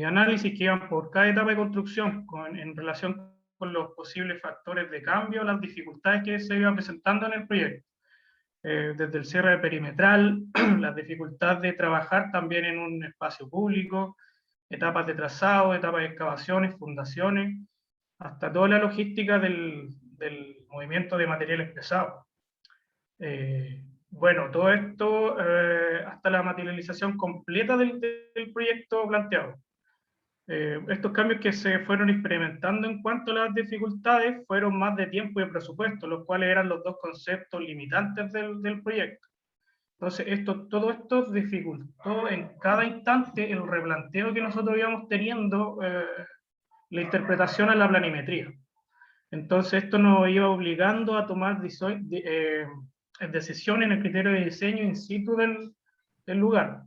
Análisis que iban por cada etapa de construcción en relación con los posibles factores de cambio, las dificultades que se iban presentando en el proyecto. Desde el cierre perimetral, la dificultad de trabajar también en un espacio público, etapas de trazado, etapas de excavaciones, fundaciones, hasta toda la logística del movimiento de materiales pesados. Bueno, todo esto hasta la materialización completa del proyecto planteado. Estos cambios que se fueron experimentando en cuanto a las dificultades fueron más de tiempo y de presupuesto, los cuales eran los dos conceptos limitantes del proyecto. Entonces, todo esto dificultó en cada instante el replanteo que nosotros íbamos teniendo, la interpretación a la planimetría. Entonces, esto nos iba obligando a tomar decisiones en el criterio de diseño in situ del lugar.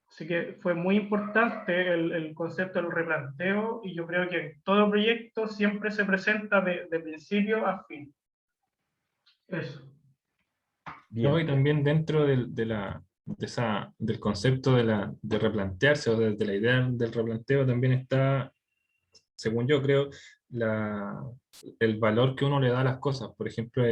Así que fue muy importante el concepto del replanteo, y yo creo que en todo proyecto siempre se presenta de principio a fin. Eso. No, y Bien. también dentro del concepto de replantearse, o de la idea del replanteo, también está, según yo creo, el valor que uno le da a las cosas. Por ejemplo,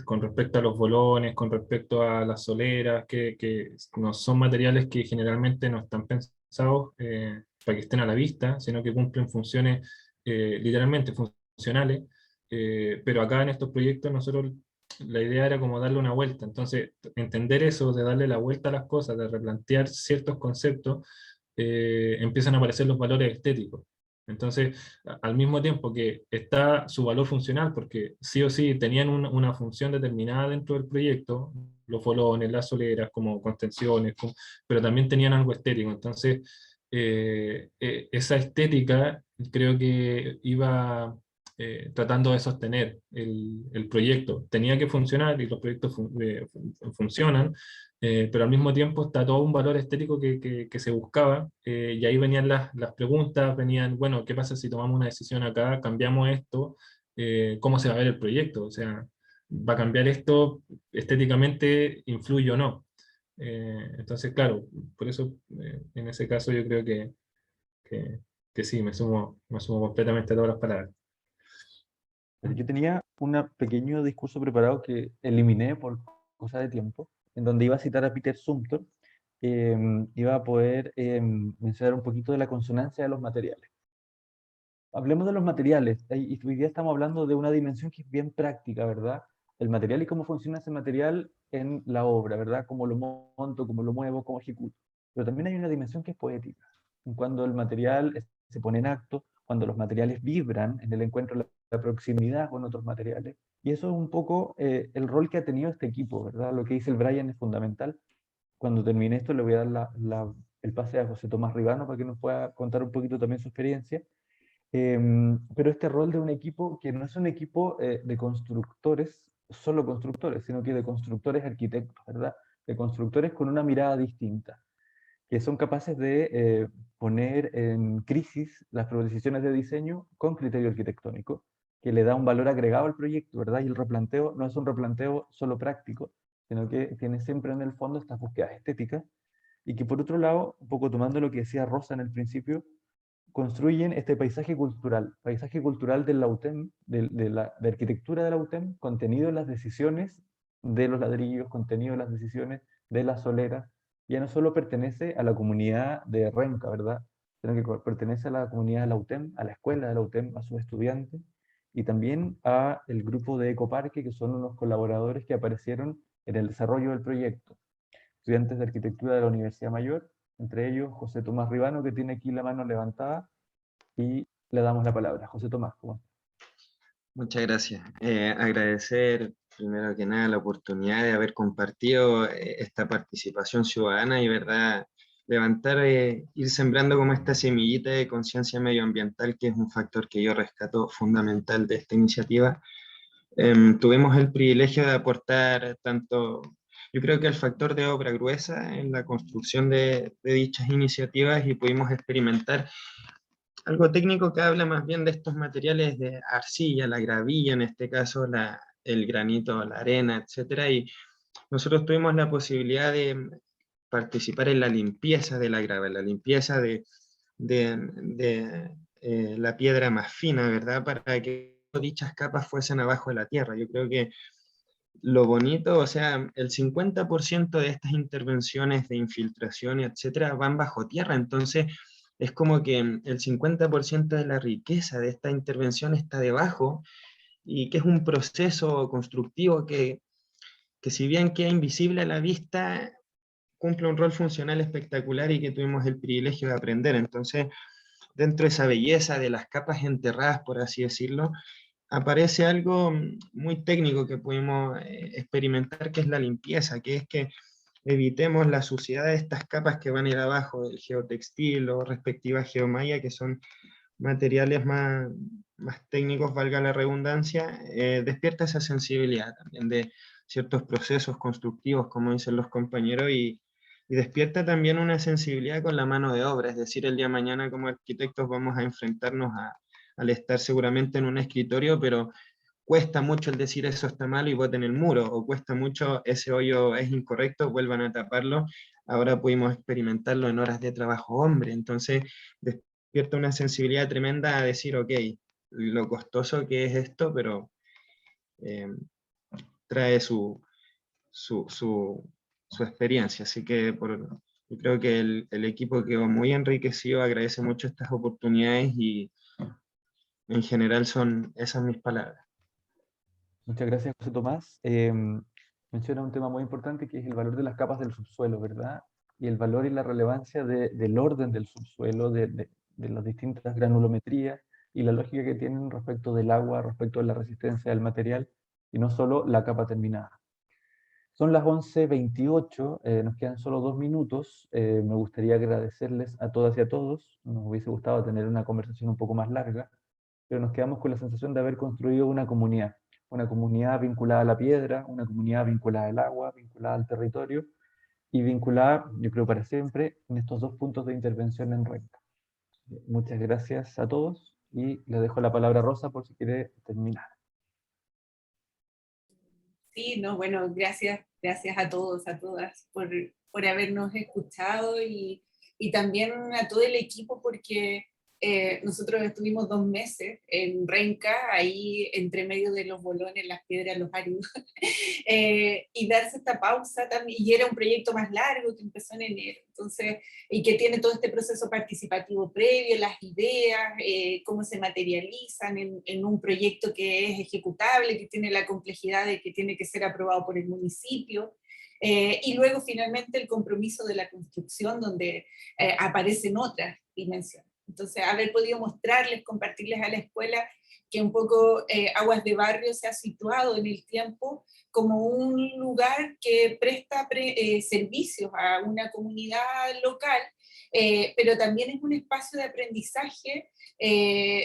con respecto a los bolones, con respecto a las soleras, que no son materiales que generalmente no están pensados para que estén a la vista, sino que cumplen funciones literalmente funcionales. Pero acá en estos proyectos nosotros la idea era como darle una vuelta. Entonces, entender eso, de darle la vuelta a las cosas, de replantear ciertos conceptos, empiezan a aparecer los valores estéticos. Entonces, al mismo tiempo que está su valor funcional, porque sí o sí tenían una función determinada dentro del proyecto, los bolones, las soleras, como contenciones, pero también tenían algo estético. Entonces, esa estética creo que iba tratando de sostener el proyecto. Tenía que funcionar, y los proyectos funcionan, pero al mismo tiempo está todo un valor estético que se buscaba, y ahí venían las preguntas, venían, bueno, ¿qué pasa si tomamos una decisión acá, cambiamos esto? ¿Cómo se va a ver el proyecto? O sea, ¿va a cambiar esto estéticamente, influye o no? Entonces, claro, por eso en ese caso yo creo que sí, me sumo completamente a todas las palabras. Yo tenía un pequeño discurso preparado que eliminé por cosa de tiempo, en donde iba a citar a Peter Zumthor, iba a poder mencionar un poquito de la consonancia de los materiales. Hablemos de los materiales, y hoy día estamos hablando de una dimensión que es bien práctica, ¿verdad? El material y cómo funciona ese material en la obra, ¿verdad? Cómo lo monto, cómo lo muevo, cómo ejecuto. Pero también hay una dimensión que es poética, cuando el material se pone en acto, cuando los materiales vibran en el encuentro, la proximidad con otros materiales. Y eso es un poco el rol que ha tenido este equipo, ¿verdad? Lo que dice el Brian es fundamental. Cuando termine esto le voy a dar el pase a José Tomás Ribano para que nos pueda contar un poquito también su experiencia. Pero este rol de un equipo que no es un equipo de constructores, solo constructores, sino que de constructores arquitectos, ¿verdad? De constructores con una mirada distinta, que son capaces de poner en crisis las decisiones de diseño con criterio arquitectónico, que le da un valor agregado al proyecto, ¿verdad? Y el replanteo no es un replanteo solo práctico, sino que tiene siempre en el fondo estas búsquedas estéticas, y que por otro lado, un poco tomando lo que decía Rosa en el principio, construyen este paisaje cultural de la UTEM, de arquitectura de la UTEM, contenido en las decisiones de los ladrillos, contenido en las decisiones de las soleras. Ya no solo pertenece a la comunidad de Renca, ¿verdad? Sino que pertenece a la comunidad de la UTEM, a la escuela de la UTEM, a sus estudiantes, y también a el grupo de Ecoparque, que son unos colaboradores que aparecieron en el desarrollo del proyecto. Estudiantes de arquitectura de la Universidad Mayor, entre ellos José Tomás Ribano, que tiene aquí la mano levantada, y le damos la palabra. José Tomás, ¿cómo está? Muchas gracias. Agradecer primero que nada la oportunidad de haber compartido esta participación ciudadana y, verdad, levantar, ir sembrando como esta semillita de conciencia medioambiental, que es un factor que yo rescato fundamental de esta iniciativa. Tuvimos el privilegio de aportar tanto, yo creo que el factor de obra gruesa en la construcción de dichas iniciativas, y pudimos experimentar algo técnico que habla más bien de estos materiales de arcilla, la gravilla, en este caso el granito, la arena, etcétera, y nosotros tuvimos la posibilidad de participar en la limpieza de la grava, la limpieza de la piedra más fina, ¿verdad? Para que dichas capas fuesen abajo de la tierra. Yo creo que lo bonito, o sea, el 50% de estas intervenciones de infiltración, etcétera, van bajo tierra, entonces es como que el 50% de la riqueza de esta intervención está debajo, y que es un proceso constructivo que si bien queda invisible a la vista, cumple un rol funcional espectacular y que tuvimos el privilegio de aprender. Entonces, dentro de esa belleza de las capas enterradas, por así decirlo, aparece algo muy técnico que pudimos experimentar, que es la limpieza, que es que evitemos la suciedad de estas capas que van a ir abajo del geotextil o respectiva geomalla, que son materiales más técnicos, valga la redundancia. Despierta esa sensibilidad también de ciertos procesos constructivos, como dicen los compañeros, y despierta también una sensibilidad con la mano de obra, es decir, el día de mañana como arquitectos vamos a enfrentarnos al estar seguramente en un escritorio, pero cuesta mucho el decir eso está malo y boten el muro, o cuesta mucho ese hoyo es incorrecto, vuelvan a taparlo. Ahora pudimos experimentarlo en horas de trabajo hombre, entonces despierta una sensibilidad tremenda a decir, ok, lo costoso que es esto, pero trae su experiencia, así que yo creo que el equipo quedó muy enriquecido, agradece mucho estas oportunidades, y en general son esas mis palabras. Muchas gracias, José Tomás. Menciona un tema muy importante, que es el valor de las capas del subsuelo, ¿verdad? Y el valor y la relevancia del orden del subsuelo, de las distintas granulometrías y la lógica que tienen respecto del agua, respecto de la resistencia del material, y no solo la capa terminada. Son las 11:28, nos quedan solo 2 minutos. Me gustaría agradecerles a todas y a todos. Nos hubiese gustado tener una conversación un poco más larga, pero nos quedamos con la sensación de haber construido una comunidad vinculada a la piedra, una comunidad vinculada al agua, vinculada al territorio, y vinculada, yo creo, para siempre en estos 2 puntos de intervención en Renca. Muchas gracias a todos, y le dejo la palabra a Rosa por si quiere terminar. Sí, no, bueno, gracias a todos, a todas por habernos escuchado, y también a todo el equipo, porque nosotros estuvimos 2 meses en Renca, ahí entre medio de los bolones, las piedras, los áridos, y darse esta pausa también, y era un proyecto más largo que empezó en enero, entonces, y que tiene todo este proceso participativo previo, las ideas, cómo se materializan en un proyecto que es ejecutable, que tiene la complejidad de que tiene que ser aprobado por el municipio, y luego finalmente el compromiso de la construcción, donde aparecen otras dimensiones. Entonces, haber podido mostrarles, compartirles a la escuela que un poco Aguas de Barrio se ha situado en el tiempo como un lugar que presta servicios a una comunidad local, pero también es un espacio de aprendizaje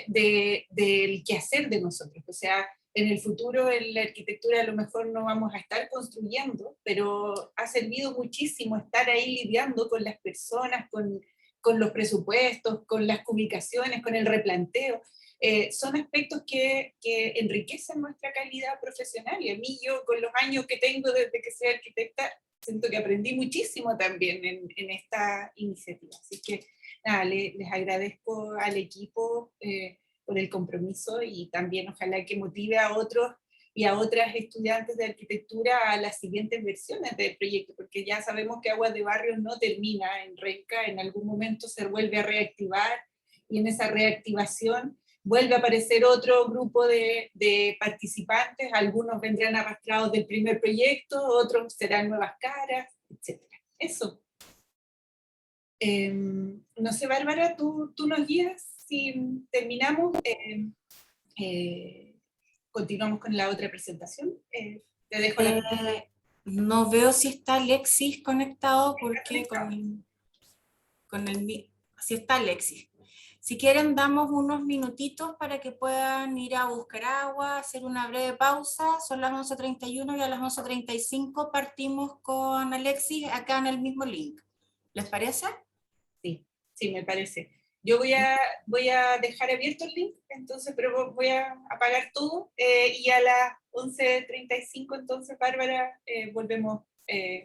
del quehacer de nosotros. O sea, en el futuro en la arquitectura a lo mejor no vamos a estar construyendo, pero ha servido muchísimo estar ahí lidiando con las personas, con los presupuestos, con las ubicaciones, con el replanteo. son aspectos que enriquecen nuestra calidad profesional, y a mí, yo con los años que tengo desde que soy arquitecta, siento que aprendí muchísimo también en esta iniciativa. Así que nada, les agradezco al equipo por el compromiso, y también ojalá que motive a otros y a otras estudiantes de arquitectura a las siguientes versiones del proyecto, porque ya sabemos que Aguas de Barrios no termina en Renca, en algún momento se vuelve a reactivar, y en esa reactivación vuelve a aparecer otro grupo de participantes, algunos vendrán arrastrados del primer proyecto, otros serán nuevas caras, etc. Eso. No sé, Bárbara, tú nos guías si terminamos. Continuamos con la otra presentación. Te dejo la presentación. No veo si está Alexis conectado, porque si está Alexis. Si quieren, damos unos minutitos para que puedan ir a buscar agua, hacer una breve pausa. Son las 11:31 y a las 11:35 partimos con Alexis acá en el mismo link. ¿Les parece? Sí, me parece. Yo voy a dejar abierto el link, entonces, pero voy a apagar todo, y a las 11:35 entonces, Bárbara, volvemos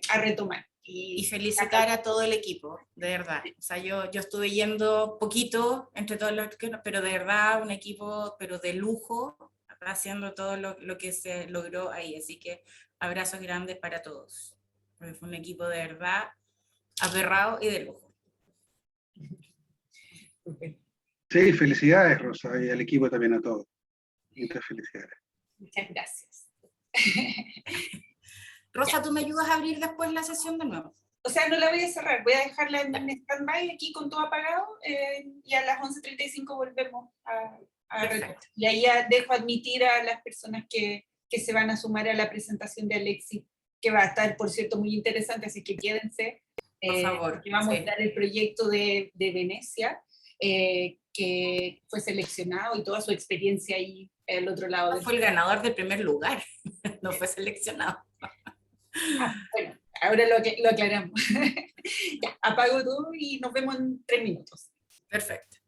a retomar. Y felicitar a todo el equipo, de verdad. O sea, yo estuve yendo poquito entre todos los que, pero de verdad un equipo pero de lujo, haciendo todo lo que se logró ahí. Así que abrazos grandes para todos. Porque fue un equipo de verdad aperrado y de lujo. Sí, felicidades, Rosa, y al equipo también, a todos. Muchas felicidades. Muchas gracias. Rosa, ¿tú me ayudas a abrir después la sesión de nuevo? O sea, no la voy a cerrar, voy a dejarla en stand-by aquí con todo apagado, y a las 11:35 volvemos a retomar. Y ahí ya dejo admitir a las personas que se van a sumar a la presentación de Alexis, que va a estar, por cierto, muy interesante, así que quédense. Por favor. Porque vamos a dar el proyecto de Venecia, que fue seleccionado, y toda su experiencia ahí al otro lado. Fue el ganador del primer lugar, no fue seleccionado. Bueno, ahora lo aclaramos. Ya, apago todo y nos vemos en 3 minutos. Perfecto.